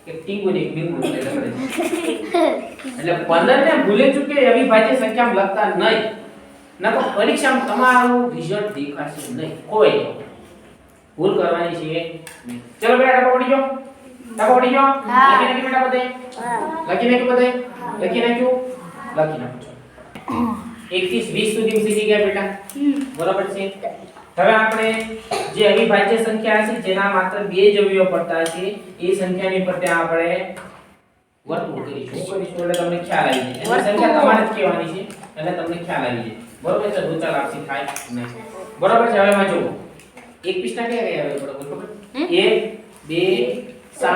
[SPEAKER 1] એક ટીંગુ ને એક બીંગુ એટલે રખડે છે એટલે 15 ને ભૂલે ચૂકે અવિભાજ્ય સંખ્યામાં લખતા નહીં નકો પરીક્ષામાં તમારું રિઝલ્ટ દેખાશે નહીં કોઈ ભૂલ કરવાની છે નહીં. ચલો બેટા ડબો પડી ગયો લખી નાખી બેટા બધે લખી નાખ્યું બધે લખી નાખ્યું લખી નાખો 1 થી 20 સુધી શીખી ગયા બેટા બરાબર છે હવે આપણે જે અવિભાજ્ય સંખ્યા છે જેના માત્ર બે જ અવયવ પડતા છે એ સંખ્યાની ફરતે આપણે વર્તુળ કરીશું એટલે તમને ખ્યાલ આવી જાય એટલે સંખ્યા તમારે જ કહેવાની છે એટલે તમને ખ્યાલ આવી જાય બરોબર છે દોચા લાપસી થાય નહીં બરોબર છે હવે માં જુઓ એક પીસના કયા કયા આવે બરોબર ખબર 1 2 7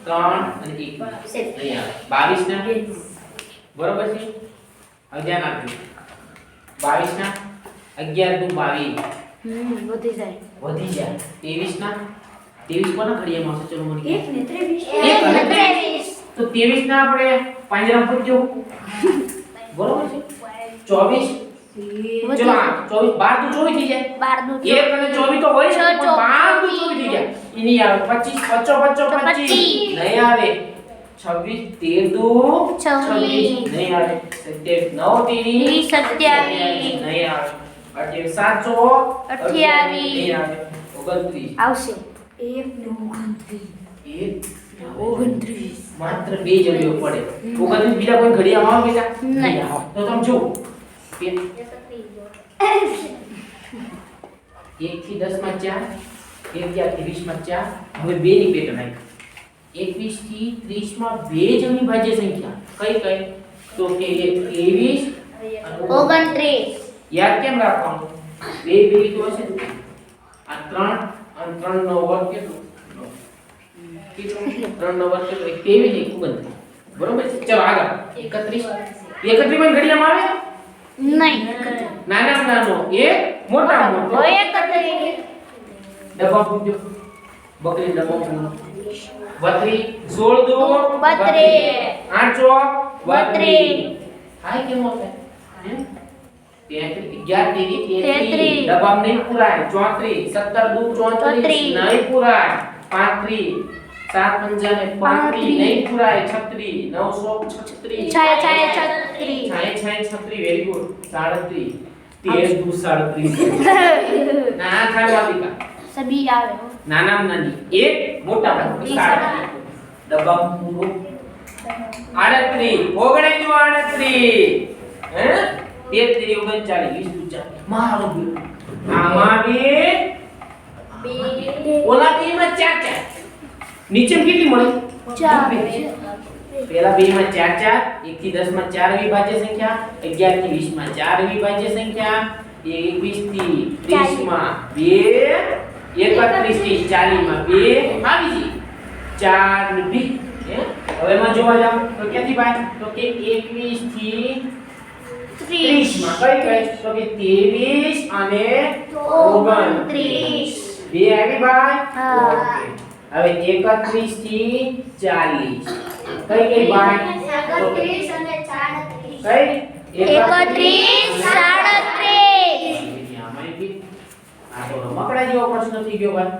[SPEAKER 1] 3 અને 1 અહીંયા 22 ના બરોબર છે હવે ધ્યાન આપજો 22 ના 11 દુ 22
[SPEAKER 2] વધી જાય
[SPEAKER 1] 23 ના 23 કોના ઘડિયામાં આવશે ચલો મને
[SPEAKER 2] 1 ને 23
[SPEAKER 1] 1 અને 23 તો 23 ના આપણે પાંજરામાં પૂછજો બરોબર છે 24 ચલો 24 12 તો 24 થઈ જાય
[SPEAKER 2] 12
[SPEAKER 1] 1 અને 24 તો હોય છે પણ 12 તો 24 થઈ જાય એની આવે 25 25 નહીં આવે 26 13 દુ 26 નહીં આવે 27 9 તેરી
[SPEAKER 2] 27
[SPEAKER 1] નહીં આવે 7
[SPEAKER 2] 28
[SPEAKER 1] 29
[SPEAKER 2] આવશે
[SPEAKER 1] 29 માત્ર બે જ અવયવ પડે 29 બીજા કોઈ ઘડિયામાં આવે બેટા
[SPEAKER 2] નહીં
[SPEAKER 1] આવે તો તમે જો 1 થી 10 માં 4 11 થી 20 માં 4 હવે બે ની પેટર્ન આવી 21 થી 30 માં બે જ અવિભાજ્ય સંખ્યા કઈ કઈ તો કે 23
[SPEAKER 2] 29
[SPEAKER 1] યાદ કેમ રાખવાનું બે બે તો હશે આ 3 અને 3 નો વર્ગ કેટલો 3 નો વર્ગ કેટલો 23 ને 29 બરોબર છે ચલો આગળ 31 માં ઘડિયામાં આવે
[SPEAKER 2] નહીં
[SPEAKER 1] નાના નાનો એક મોટા મોટો
[SPEAKER 2] 31
[SPEAKER 1] ડબ્બા પૂજો બકરી ડબ્બા પૂજો 32 16 દો
[SPEAKER 2] 32
[SPEAKER 1] 8 ચોક 32 હાય કેમ હોતે 11 તેરી 33 ડબ્બા નહીં પુરાય 34 17 દુ 34 નહીં પુરાય 35 7 પંજા ને 35 નહીં પુરાય 36 936 36 વેરી ગુડ 37 13 દુ 37 ના થાય વાલિકા
[SPEAKER 2] સબી આવે
[SPEAKER 1] નાના નાની એક મોટા મોટો 37 ડબ્બા પૂરો 38 હે 33 39 20 મારો આમાં બે ઓલા બે માં ચાર ચાર નીચે કેટલી મળી
[SPEAKER 2] 4
[SPEAKER 1] પેલા બે માં 4 4, 1 થી 10 માં 4 અવિભાજ્ય સંખ્યા, 11 થી 20 માં 4 અવિભાજ્ય સંખ્યા, 21 થી 30 માં 2, 31 થી 40 માં 2 આવી ગઈ 4 ને 2. હવે માં જોવા જાવ તો ક્યાંથી ભાઈ તો કે 21 થી 30 માં કઈ તો કે 23 અને 29 બે આવી ભાઈ. ઓકે હવે 31 થી 40 કઈ ભાઈ તો કે કઈ
[SPEAKER 2] 31 37
[SPEAKER 1] આમાં બી આ તો રમકડા જેવો પ્રશ્ન થઈ ગયો ભાઈ.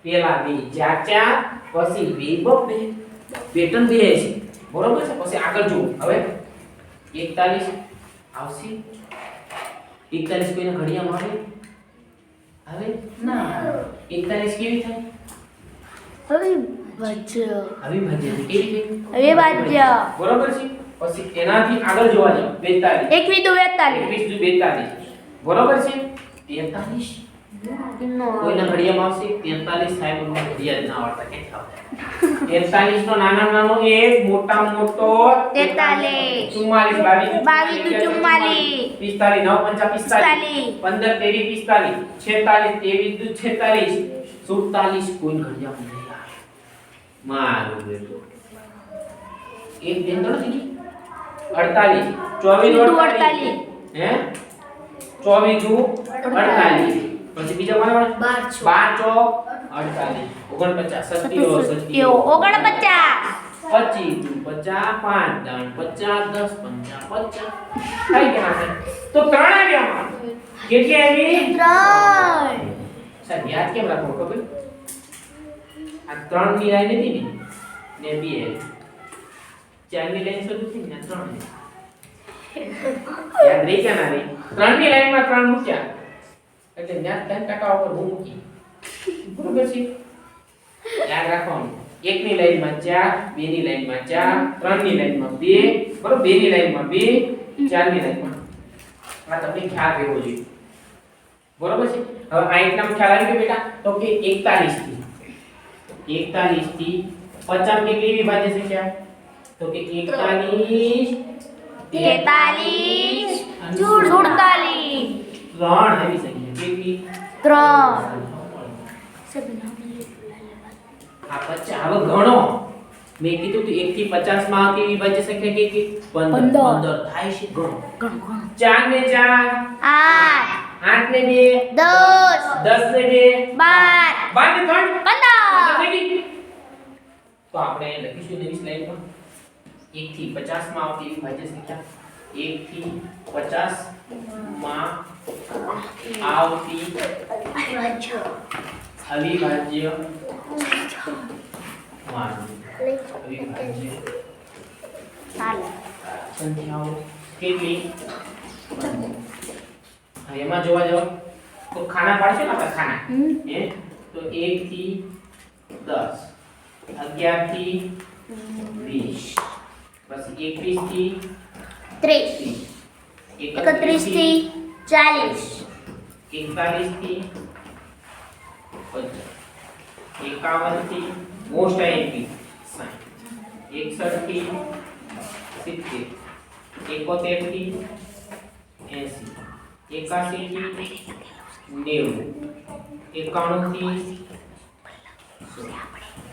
[SPEAKER 1] પેલા બે 4 4 પછી બે બબ્બે પેટર્ન બે છે બરોબર છે. પછી આગળ જુઓ હવે 41 આવશે 41 કોઈને ઘડિયામાં આવે ના 41 કેવી થાય અવિભાજ્ય કેવી થાય બરોબર છે. પછી એનાથી આગળ જોવા જાવ 42 બરોબર છે. 43 કોઈના ઘડિયામાં આવશે 43 સાહેબ નો ઘડિયા ના આવડતા કે થાવ 43 નો નાના નાનો એક મોટા મોટો
[SPEAKER 2] 43
[SPEAKER 1] 44
[SPEAKER 2] 22
[SPEAKER 1] 45 9 5 45 15 23 46 46 કોઈ ઘડિયામાં નહીં આવે મારું બેટો એક બેન તો નથી 48 24 હે 24 48 પછી બીજા કોણ 12 ચોક 48 49 27 50 થઈ ગયા તો ત્રણ આવ્યા કેટલી આવી સાહેબ યાદ કેમ રાખો ખબર આ ત્રણ ની લાઈન હતી ને બે ચાર ની લાઈન શરૂ થઈ ને ત્રણ યાદ રહી કે ના રહી ત્રણ ની લાઈન માં ત્રણ મૂક્યા એટલે ત્યાં 3% ઉપર હું મૂકી બરોબર છે. યાદ રાખવાનું એક ની લાઈન માં 4 બે ની લાઈન માં 4 ત્રણ ની લાઈન માં 2 બરોબર બે ની લાઈન માં 2 ચાર ની લાઈન માં આ તમને ખ્યાલ રહેવો જોઈએ બરોબર છે. હવે આ એક નામ ખ્યાલ આવી ગયો બેટા તો કે 41 થી 50 કેટલી વિભાજ્ય સંખ્યા તો કે 41
[SPEAKER 2] 43
[SPEAKER 1] ત્રણ આવી સંખ્યા કેટલી
[SPEAKER 2] 3
[SPEAKER 1] આ 50 હવે ગણો મેં કીધું કે 1 થી 50 માં આવતી વિભાજ્ય સંખ્યા કેટલી 15 થાય છે ગણો 4 ને 4 8 ને 2 10 ને 2 12 ને 3 તો આપણે લખીશું નવી સ્લાઇડ પર 1 થી 50 માં આવતી વિભાજ્ય સંખ્યા 1 થી 50 માં આવતી અવિભાજ્ય સંખ્યાઓ કેટલી એમાં જોવા જાવ તો ખાના પાડશે ને આપણે ખાના હે તો 1 થી 10 11 થી 20 પછી 21 થી
[SPEAKER 2] 30 31 થી 40
[SPEAKER 1] 41 થી 50 51 થી મોસ્ટ આઈપી 60 61 થી 70 71 થી 80 81 થી 90 91 થી 100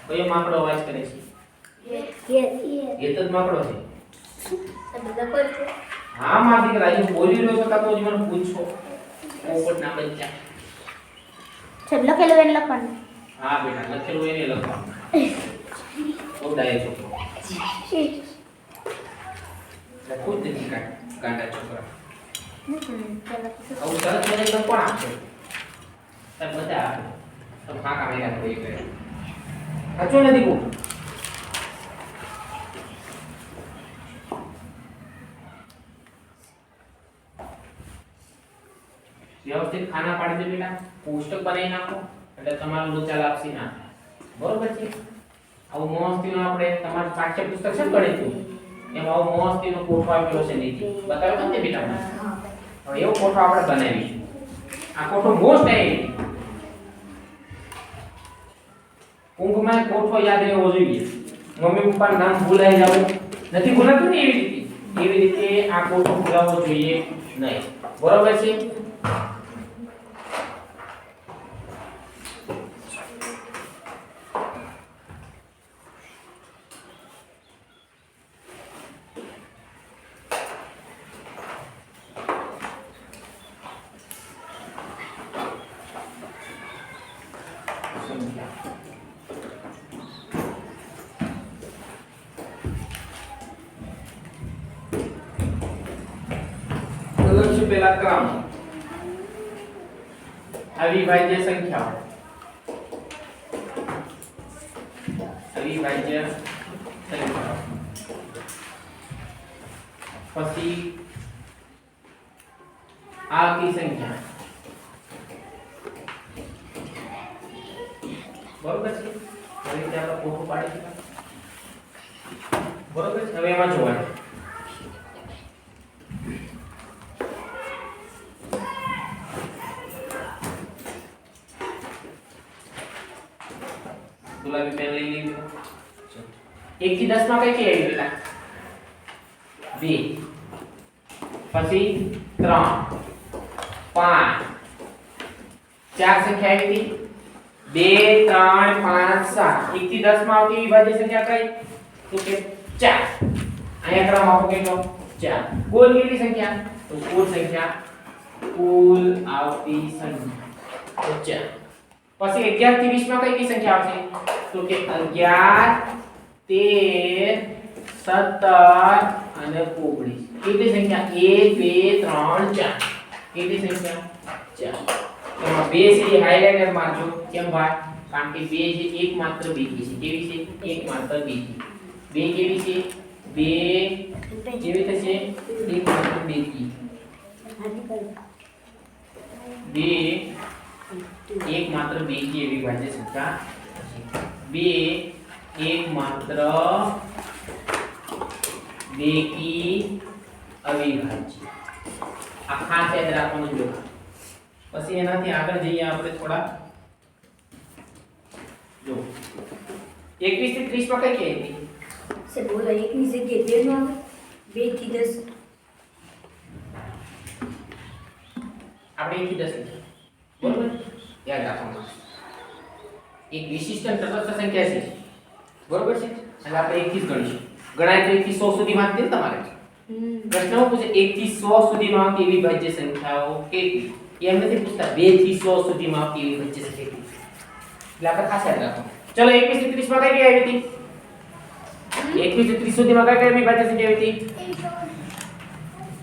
[SPEAKER 1] કયો માકડો અવાજ કરે છે એ તો જ માકડો છે હા માર દીકરા જો બોલી રહ્યો તો કાતો જ મને પૂછો પોપટ ના બચ્ચા
[SPEAKER 2] સબ લખેલું એને લખવાનું
[SPEAKER 1] હા બેટા લખેલું એને લખવાનું ઓડાય છોકરો ખુદ નથી કાંડા છોકરા આવું સરસ મને તો કોણ આપશે તને બધા આપે તો કાકા મેરા કોઈ કરે સાચું નથી કહું વ્યવસ્થિત ખાના પાડી દે બેટા કોષ્ટક બનાવી નાખો એટલે તમારું લોચા લાપસી ના બરોબર છે. આવું મોસ્તીનો આપણે તમારું પાઠ્યપુસ્તક છે ગણિતનું એમાં આવું મોસ્તીનો કોઠો આપેલો છે નીચે બતાવ્યો ને બેટા હવે એવો કોઠો આપણે બનાવીશું આ કોઠો મોસ્ટ આવી ઊંઘમાં કોઠો યાદ રહેવો જોઈએ મમ્મી પપ્પાનું નામ ભૂલાઈ જાવ નથી બોલાતું ને એવી રીતે આ કોઠો બોલાવવો જોઈએ નહીં. બરોબર છે? લક્ષ્ય પેલા ક્રમ અવિભાજ્ય સંખ્યાઓ અવિભાજ્ય સંખ્યાઓ પછી આવતી સંખ્યા બરોબર છે. હવે રીતે આપણે કોઠું પાડી શકાય. બરોબર છે. હવે એમાં જોવાનું ગુલાબી પેન લઈ લીધું. 1 થી 10 માં કઈ કઈ આવી બેટા? 2 પછી 3 5 ચાર સંખ્યા આવી હતી. 2 3 5 7 1 થી 10 માં આવતી વિભાજ્ય સંખ્યા કઈ? તો કે 4. અહીંયા ક્રમ આપો કેટલો? 4. કુલ કેટલી સંખ્યા? તો કુલ સંખ્યા કુલ આવતી સંખ્યા તો 4. પછી 11 થી 20 માં કઈ સંખ્યા આવશે? તો કે 11 13 17 અને 19. કેટલી સંખ્યા? 1 2 3 4. કેટલી સંખ્યા? 4. એમાં બે છે હાઇલાઇટર મારજો. કેમ ભાઈ? કારણ કે બે છે એક માત્ર બીજી છે. કેવી છે? એક માત્ર બીજી. બે કેવી છે? બે કેવી થશે? એક માત્ર બીજી. બે એક માત્ર બેકી એવી ભાજ્ય સંખ્યા છે. બે એક માત્ર બેકી અવિભાજ્ય. આ ખાસ યાદ રાખવાનું જો. પછી એનાથી આગળ જઈએ આપણે થોડા જો 21 થી 30 માં કઈ કઈ હતી?
[SPEAKER 3] से बोला एक ની जगह 2 નો આવે 2 થી 10
[SPEAKER 1] આપણે 1 થી 10 લીધું. બરોબર? યાદ રાખવાનું. એક વિશિષ્ટ તટસ્થ સંખ્યા છે. બરોબર છે? એટલે આપણે 1 થી જ ગણીશું. ગણાય તો 1 થી 100 સુધી માં જ તમારે. પ્રશ્નમાં પૂછે 1 થી 100 સુધીમાં આવતી એવી ભાજ્ય સંખ્યાઓ કેટલી? એમ નથી પૂછતા 2 થી 100 સુધીમાં આવતી એવી ભાજ્ય સંખ્યા કેટલી. એટલે આપણે ખાસ યાદ રાખવાનું. ચલો 21 થી 30 માં કઈ કઈ આવી હતી? 21 થી 30 સુધીમાં કઈ કઈ એવી ભાજ્ય સંખ્યા આવી હતી?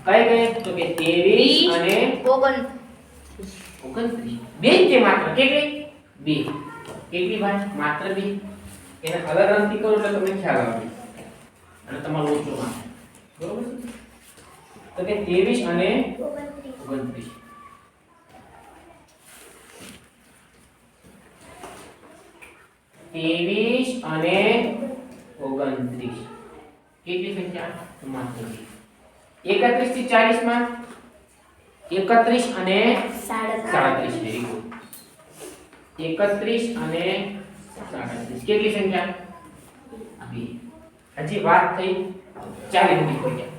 [SPEAKER 1] કઈ કઈ? તો કે 23 અને 29. બે કે માત્ર કેટલી? બે. કેટલી ભાઈ? માત્ર બે. એને અલગ રંગથી કરો એટલે તમને ખ્યાલ આવે અને તમારો લોચો માં. બરોબર છે? તો કે 23 અને 29. ત્રેવીસ અને 29. કેટલી સંખ્યા? માત્ર બે. 31 થી 40 માં 31 અને 37. Very good. 31 અને 37. કેટલી સંખ્યા? 2. હજી વાત થઈ 40 સુધી પહોંચ્યા.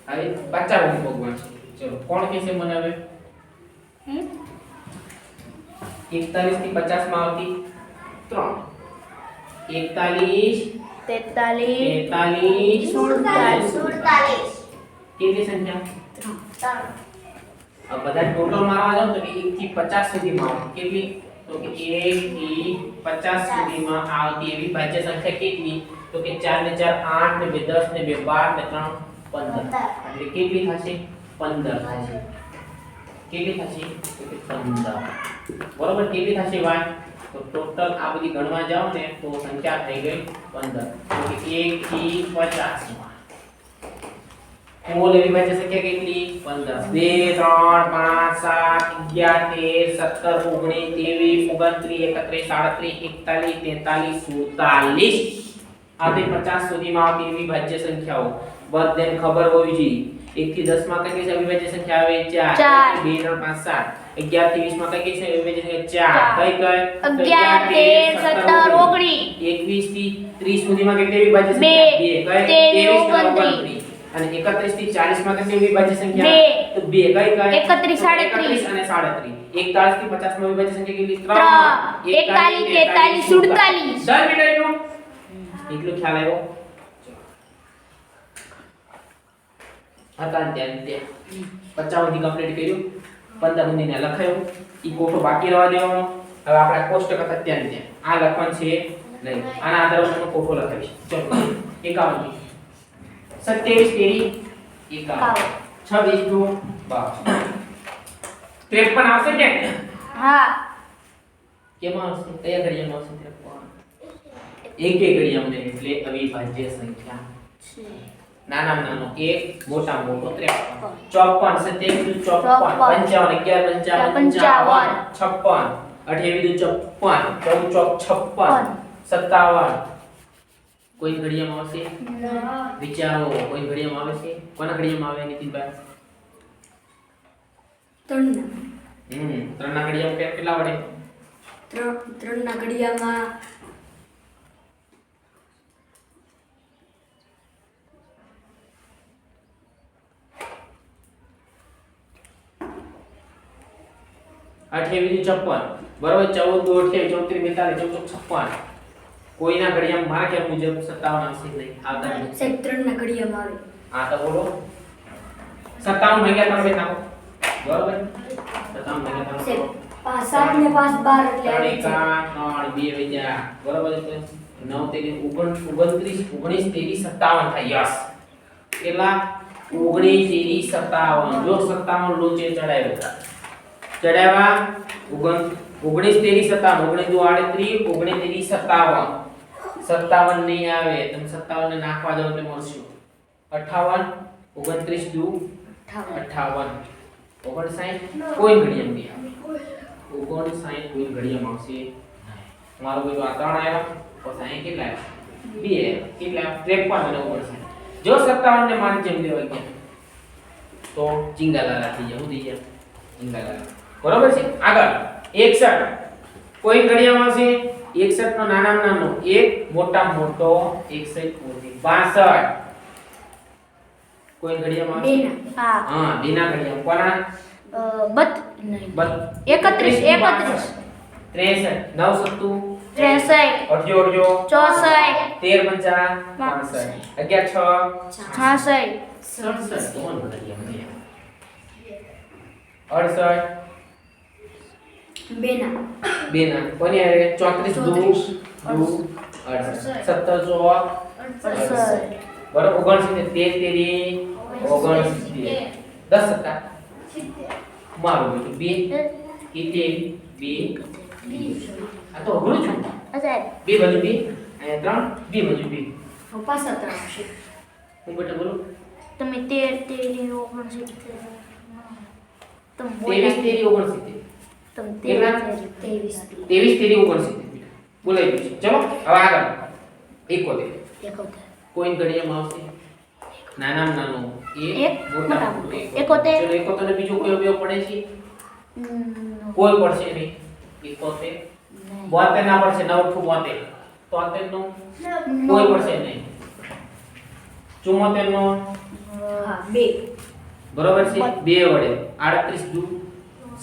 [SPEAKER 1] હવે 50 સુધી ભગવાન છે. ચલો કોણ કહેશે મને હવે? 41 થી 50 માં આવતી 3. 41 43
[SPEAKER 2] 47.
[SPEAKER 1] કેટલી સંખ્યા? अब બધા ટોટલ મારવા જાવ તો કે 1 થી 50 સુધીમાં આવે. કેટલી? તો કે 1 થી 50 સુધીમાં આવતી એવી ભાજ્ય સંખ્યા કેટલી? તો કે 4 ને 4 8 ને 2 10 ને 2 12 ને 3 15. એટલે કેટલી થશે? 15 થશે. કેટલી થશે? તો કે 15. બરોબર? કેટલી થશે ભાઈ? તો ટોટલ આ બધી ગણવા જાવ ને તો સંખ્યા થઈ ગઈ 15. તો કે 1 થી 50 માં કુલ એવી ભાજ્ય સંખ્યા કેટલી? 15. 2 3 5 7 11 13 14 23 29 31 37 43 45 47 આ તે 50 સુધીમાં આવતી એવી ભાજ્ય સંખ્યાઓ બધાને ખબર હોવી જોઈએ. 1 થી 10 માં કઈ અવિભાજ્ય સંખ્યા આવે 4
[SPEAKER 4] ચાર.
[SPEAKER 1] 2 3 5 7 11 થી 20 માં કઈ છે અવિભાજ્ય સંખ્યા 4 કઈ કઈ
[SPEAKER 4] 11 13 17 19
[SPEAKER 1] 21 થી 30 સુધીમાં કેટલી અવિભાજ્ય
[SPEAKER 4] બે.
[SPEAKER 1] સંખ્યા 2 કઈ
[SPEAKER 4] 23,
[SPEAKER 1] 29 અને 31 થી 40 માં કેટલી અવિભાજ્ય સંખ્યા
[SPEAKER 4] બે.
[SPEAKER 1] તો 2 કઈ કઈ
[SPEAKER 4] 31,
[SPEAKER 1] 31 અને 37 41 થી 50 માં અવિભાજ્ય સંખ્યા કેટલી
[SPEAKER 4] 3 41 43 47
[SPEAKER 1] 10 મિનિટ નો એટલું ખ્યાલ આવ્યો હતા ત્યાં 50 સુધી કમ્પ્લીટ કર્યું 15 સુધીને લખાયું ઈ કોઠો બાકી રહેવા દેવાનો હવે આપણે કોષ્ટક હતા ત્યાં આ લખવાનું છે નહીં આના આધારે હું કોઠો લખાવીશ ચલો 51 27 તેરી 51 26 2 52 53 આવશે કે
[SPEAKER 4] હા
[SPEAKER 1] કેમાં આવશે કયા ઘડિયામાં આવશે 53 એક ઘડિયામાં એટલે અવિભાજ્ય સંખ્યા નાનામાં નાનો એક મોટામાં મોટો 53 54 57 11 55 કોઈ ઘડિયામાં આવશે વિચારો કોઈ ઘડિયામાં આવે છે કોના ઘડિયામાં આવે નીતિનભાઈ ત્રણના ઘડિયામાં કેટલા વડે
[SPEAKER 3] ત્રણના ઘડિયામાં
[SPEAKER 1] 58 બરાબર 14 2 28 34 42 56 કોઈના ઘડિયામાં મારા ખ્યાલ મુજબ 57 આવશે નહીં આવતા નથી.
[SPEAKER 3] સાહેબ ત્રણના ઘડિયામાં આવે
[SPEAKER 1] હા તો બોલો 57 ભાગ્યા 3 નાખો બરાબર 57 ભાગ્યા 3
[SPEAKER 3] સાહેબ 5 7 ને 5 12 એટલે આવે છે
[SPEAKER 1] 3 2 વૈજા બરાબર છે 9 તેરી 29 19 તેરી 57 થાય યસ કેટલા 19 તેરી 57 જો 57 લોચે ચડાવ્યો ચડાવ્યા 19 તેરી 57 19 38 19 તેરી 57 57 નહીં આવે તમે 57 ને નાખવા જાવ એટલે મળશે 58 29 દુ 58 59 કોઈ ઘડિયામાં નહીં આવે 59 કોઈ ઘડિયામાં આવશે મારો કોઈ તો આ 3 આવ્યો પછી અહીં કેટલા આવ્યા 2 કેટલા 53 અને 59 જો 57 ને માન જેમ લેવા ગયા તો ચિંગાલાલા થઈ જાય હું થઈ જાય ચિંગાલાલા બરોબર છે આગળ 61 કોઈ ઘડિયામાં આવશે 61 નો નાનામાં નાનો એક મોટામાં મોટો 61 62 કોઈ ઘડિયામાં આવશે
[SPEAKER 3] બેના
[SPEAKER 4] હા
[SPEAKER 1] બેના ઘડિયામાં કોના
[SPEAKER 4] બત નહીં 31
[SPEAKER 1] 63 9 સત્તુ
[SPEAKER 4] 63
[SPEAKER 1] અડજો
[SPEAKER 4] 64
[SPEAKER 1] 13 55 65 11 6
[SPEAKER 4] 66
[SPEAKER 1] 67 કોણ ઘડિયામાં નહીં આવે 68
[SPEAKER 3] બેના
[SPEAKER 1] કોની આવે 34 2 17 બરોબર 69 તેરી 69 10 સત્તા મારું બેટું 2 2 આ તો અઘરું છું
[SPEAKER 4] અચ્છા
[SPEAKER 1] બે બાજુ 2 અને 3 બે બાજુ 2
[SPEAKER 3] પાછા 3 આવશે
[SPEAKER 1] હું બેટા બોલું
[SPEAKER 4] તમે 13 તેરી 69 તમે
[SPEAKER 1] 23 તેરી 69
[SPEAKER 4] તમે
[SPEAKER 1] કેટલા?
[SPEAKER 4] 23
[SPEAKER 1] 23 તેરી 69 બોલાઈ ગયું છે ચલો હવે આગળ 71 કોઈ ઘડિયામાં આવશે નાનામાં નાનો
[SPEAKER 4] એક,
[SPEAKER 1] મોટામાં
[SPEAKER 4] મોટામાં
[SPEAKER 1] મોટો
[SPEAKER 4] મોટો. 71.
[SPEAKER 1] ચલો 71 ને બીજો કોઈ અવયવ પડે છે કોઈ પડશે નહીં 71 72 ના પડશે 9 72 73 નો કોઈ પડશે નહીં 74 નો
[SPEAKER 3] હા 2
[SPEAKER 1] બરોબર છે 2 વડે 38 દુ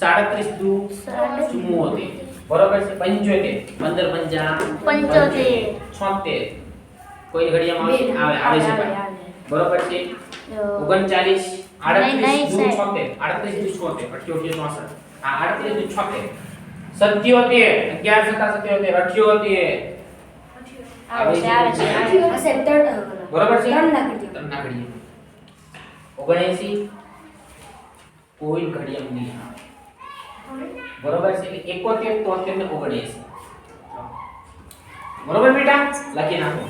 [SPEAKER 1] 37 દુ 74 બરોબર છે 75 15 50 76 કોઈ ઘડિયામાં આવે છે પણ. બરોબર છે 39 38 દુ 76 38 દુ 76 88 64 આ 38 દુ 76 77 11 77 78
[SPEAKER 3] આ સાહેબ
[SPEAKER 1] બરોબર છે
[SPEAKER 3] ત્રણના ઘડિયામાં
[SPEAKER 1] ત્રણના ઘડિયામાં 79 કોઈ ઘડિયામાં નહીં આવે બરોબર છે એટલે 71 73 ને 79 બરોબર બેટા લખી નાખો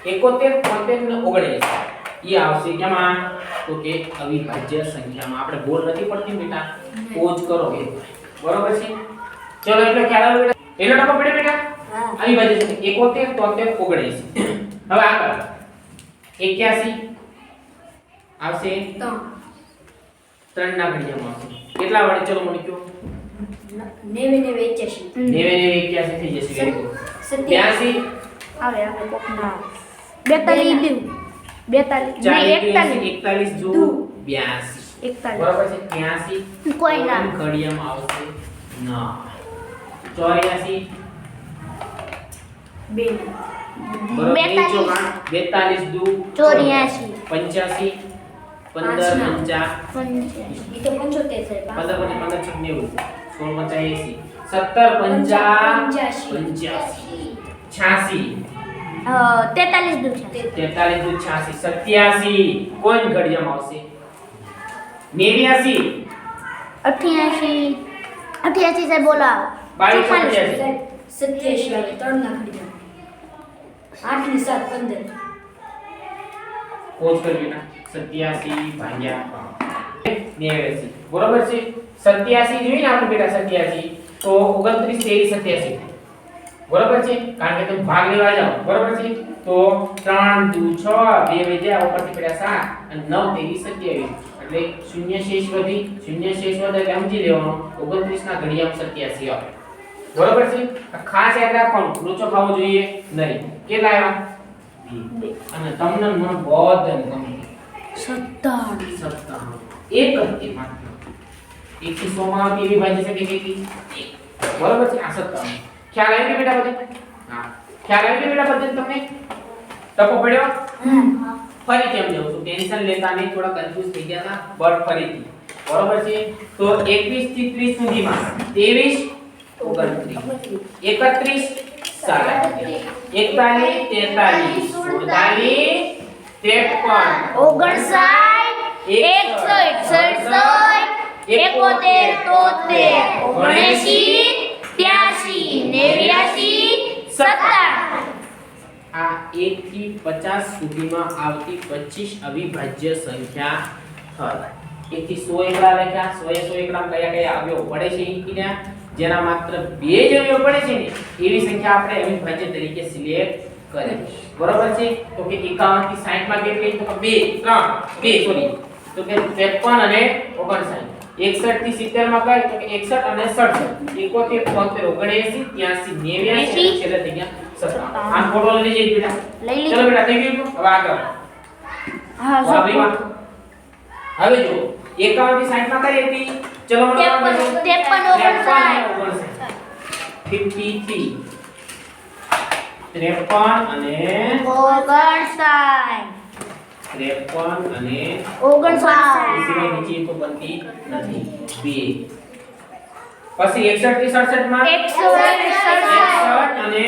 [SPEAKER 1] 71 73 ને 79 ઈ આવશે કેમાં તો કે અવિભાજ્ય સંખ્યામાં આપણે બોલ નથી પડતી બેટા પોજ કરો એ બરોબર છે ચલો એટલે ખ્યાલ આવે બેટા એટલો ટકો પડે બેટા
[SPEAKER 3] હા
[SPEAKER 1] અવિભાજ્ય સંખ્યા 71 73 79 હવે આગળ 81 આવશે
[SPEAKER 3] 3
[SPEAKER 1] 3 ના ઘડિયામાં આવશે કેટલા વડે ચલો મને કયો
[SPEAKER 3] 90 ને 81
[SPEAKER 1] 91 થઈ જશે very good. 82
[SPEAKER 4] આવે કોકના 42
[SPEAKER 1] 41 જો 82 બરાબર છે 83
[SPEAKER 4] કોઈ ના.
[SPEAKER 1] ઘડિયામાં આવશે ના 84
[SPEAKER 3] 2
[SPEAKER 1] બરાબર 42 દુ
[SPEAKER 4] 84
[SPEAKER 1] 85 15 50
[SPEAKER 3] ઈ તો 75 છે
[SPEAKER 1] 15 90 16 80 17 50 85
[SPEAKER 4] 43 દૂર છે
[SPEAKER 1] 43 દુ 86 87 કોણ ઘડિયામાં આવશે 89
[SPEAKER 4] 88 સાહેબ બોલાવો
[SPEAKER 1] 22
[SPEAKER 3] 87 આવે 3 ના ઘડિયામાં 8 ને 7 15
[SPEAKER 1] કોચ કરવી ના 87 ભાગ્યા 89 બરોબર છે 87 જોઈને આપણે બેટા 87 તો 29 23 87 બરોબર છે કારણ કે તમે ભાગ લેવા જાઓ બરોબર છે તો 3 દુ 6 2 વધ્યા ઉપરથી પડ્યા 7 અને 9 23 27 એટલે શૂન્ય શેષ વધી શૂન્ય શેષ વધે એટલે સમજી લેવાનું 29 ના ઘડિયામાં 87 આવે બરોબર છે આ ખાસ યાદ રાખવાનું લોચો ખાવો જોઈએ નહીં કેટલા આવ્યા 2 અને તમને મને બધાને ગમે
[SPEAKER 3] 97
[SPEAKER 1] એક હતી માત્ર 1 થી 100 માં આવતી એવી ભાજી શકે કેટલી 1 બરોબર છે આ 57 ખ્યાલ આવી ગયો બેટા બધે હા ખ્યાલ આવી ગયો બેટા બધે તમને ટપો પડ્યો ફરી કેમ જાઉં છું ટેન્શન લેતા નહીં થોડા કન્ફ્યુઝ થઈ ગયા હતા બટ ફરીથી બરોબર છે તો 21 થી 30 સુધીમાં 23 29 31 37 41 43 47 53 આ 1 થી 50 સુધીમાં આવતી 25 અવિભાજ્ય સંખ્યા થઈ 1 થી 100 એકડા લખ્યા 100 એકડા કયા કયા અવયવ પડે છે ઈ કીધા જેના માત્ર 2 જ અવયવ પડે છે ને એવી સંખ્યા આપણે અવિભાજ્ય તરીકે સિલેક્ટ કરે બરોબર છે તો કે 51 થી 60 માં કેટલી તો કે 2 સોરી તો કે 53 અને 59 61 થી 70 માં કઈ તો કે 61 અને 67 71 73 79 83 89 છેલ્લે થઈ ગયા 57 આ ફોટો લઈ જઈએ બેટા
[SPEAKER 4] લઈ
[SPEAKER 1] ચલો બેટા થઈ ગયું હવે આગળ
[SPEAKER 4] હા
[SPEAKER 1] હવે જો 51 થી 60 માં કઈ હતી ચલો મને 53 53 અને 53 અને
[SPEAKER 4] 59
[SPEAKER 1] સિવાય નીચે તો બનતી નથી 2 પછી 61 થી 67 માં 61 અને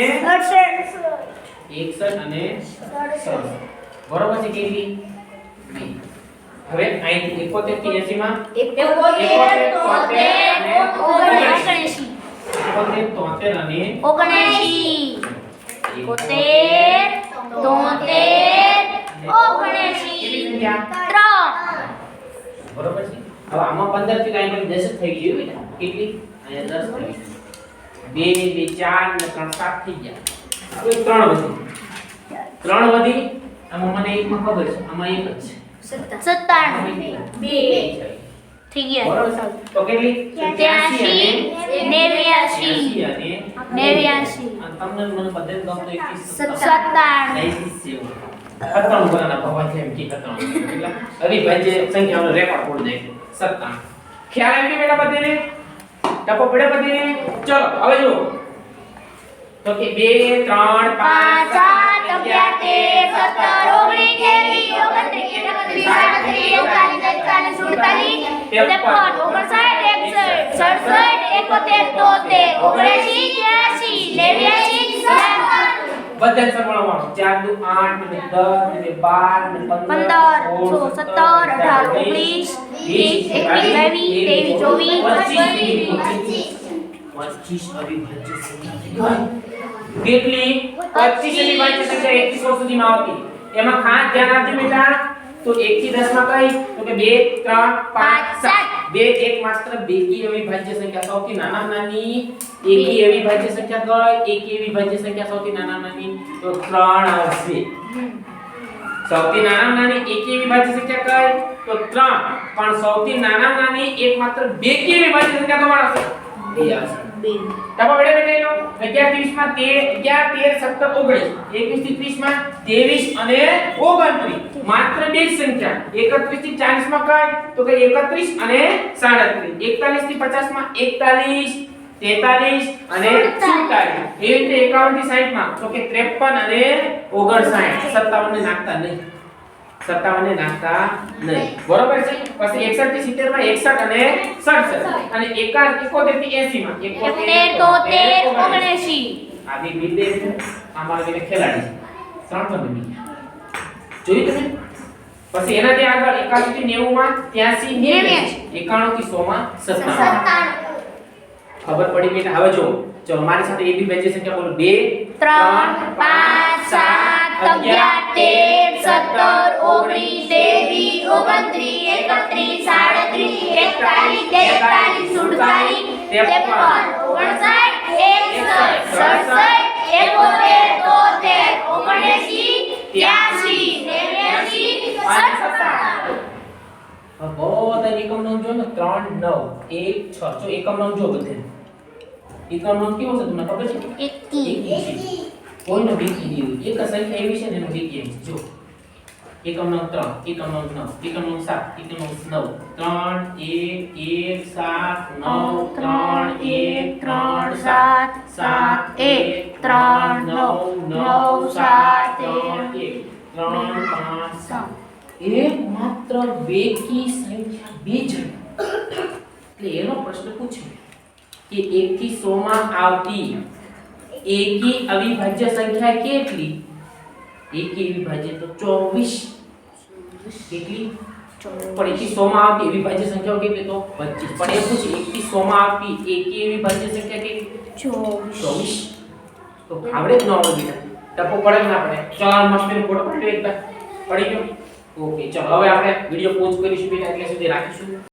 [SPEAKER 1] 61 અને 67 બરોબર છે કેટલી 2 હવે અહીંથી 71 થી 80 માં 73 બરોબર છે હવે આમાં 15 થી કાઈ 10 થઈ ગયું બેટા કેટલી અહીંયા 10 થઈ 2 4 ને 3 7 થઈ ગયા હવે 3 વધી આમાં મને એકમાં ખબર છે આમાં એક જ છે
[SPEAKER 4] 97 થઈ ગયા
[SPEAKER 1] બરોબર છે તો કેટલી
[SPEAKER 4] 83
[SPEAKER 1] અને
[SPEAKER 4] 89
[SPEAKER 1] તમને મને બધે ગમતો એક થી
[SPEAKER 4] 97
[SPEAKER 1] 97 બરાના ભવા છે એમ કે 97 એટલે અવિભાજ્ય સંખ્યાનો રેકોર્ડ તોડી નાખ્યો 97 ખ્યાલ આવી ગયો બેટા બધેને ટપો પડે બધેને ચલો હવે જો તો કે 2 3 5 7 બધા સરવાળો 4 દુ 8 ને 10 ને 12 ને 15
[SPEAKER 4] 17 18 19 20 21
[SPEAKER 1] 25 અવિભાજ્ય સંખ્યા કેટલી 25 અવિભાજ્ય સંખ્યા 1 થી 100 સુધીમાં આવતી એમાં ખાસ ધ્યાન આપજો બેટા તો 1 થી 10 માં કઈ તો કે 2 3 5 7 બે એકમાત્ર બેકી અવિભાજ્ય સંખ્યા સૌથી નાની એકી અવિભાજ્ય સંખ્યા કઈ એકી અવિભાજ્ય સંખ્યા સૌથી નાની તો 3 આવશે સૌથી નાનામાં નાની એકી વિભાજ્ય સંખ્યા કઈ તો 3 પણ સૌથી નાનામાં નાની એકમાત્ર બેકી વિભાજ્ય સંખ્યા તો માણસ 2 આવશે તબો વડે બેટેલો 11 માં 11 13 17 19 21 થી 30 માં 23 અને 29 માત્ર બે જ સંખ્યા 31 થી 40 માં કઈ તો કે 31 અને 37 41 થી 50 માં 41 43 અને 47 એ રીતે 51 થી 60 માં તો કે 53 અને 59 57 ને નાખતા નહીં 57 ને નાખતા નહીં બરોબર છે પછી 61 થી 70 માં 61 અને 67 અને 71 થી 80 માં
[SPEAKER 4] 71 73 79
[SPEAKER 1] આ બી બિંદે અમારા બેને ખેલાડી ત્રણ પણ બી જોઈ તમે પછી એનાથી આગળ 81 થી 90 માં 83 91 થી 100 માં 97 ખબર પડી બેટા હવે જો ચલો મારી સાથે એ બી બેચે સંખ્યા બોલો 2
[SPEAKER 4] 3 5 7 11 13 17 19 20 21 37 41
[SPEAKER 1] બધા એકમ નો જો ને 3 9 1 6 જો એકમ નો જો બધે એકમ નો કેવો છે તમને ખબર છે એકી કોઈનો બેકી નહીં એક સંખ્યા એવી છે ને એનો બેકી એમ જો એકમ નો 3 એકમ નો 9 એકમ નો 7 એકમ નો 9 3 1 1 7 9 3 1 3 7 7 1 3 9 9 7 3 1 3 5 7 એક માત્ર બેકી સંખ્યા બે જ એટલે એનો પ્રશ્ન પૂછ્યો કે 1 થી 100 માં આવતી એકી અવિભાજ્ય સંખ્યા કેટલી એકી અવિભાજ્ય તો 24 કેટલી પણ 1 થી 100 માં આવતી અવિભાજ્ય સંખ્યાઓ કેટલી તો 25 પણ એ પૂછે 1 થી 100 માં આવતી એકી અવિભાજ્ય સંખ્યા કેટલી 24 તો આવડે જ ન આવડે બેટા ટપો પડે ના પડે ચાલ મસ્તી ફોટો પાડ્યો એકદમ પડી ગયો ઓકે ચલો હવે આપણે વિડિયો પોઝ કરીશું બેટા એટલે સુધી રાખીશું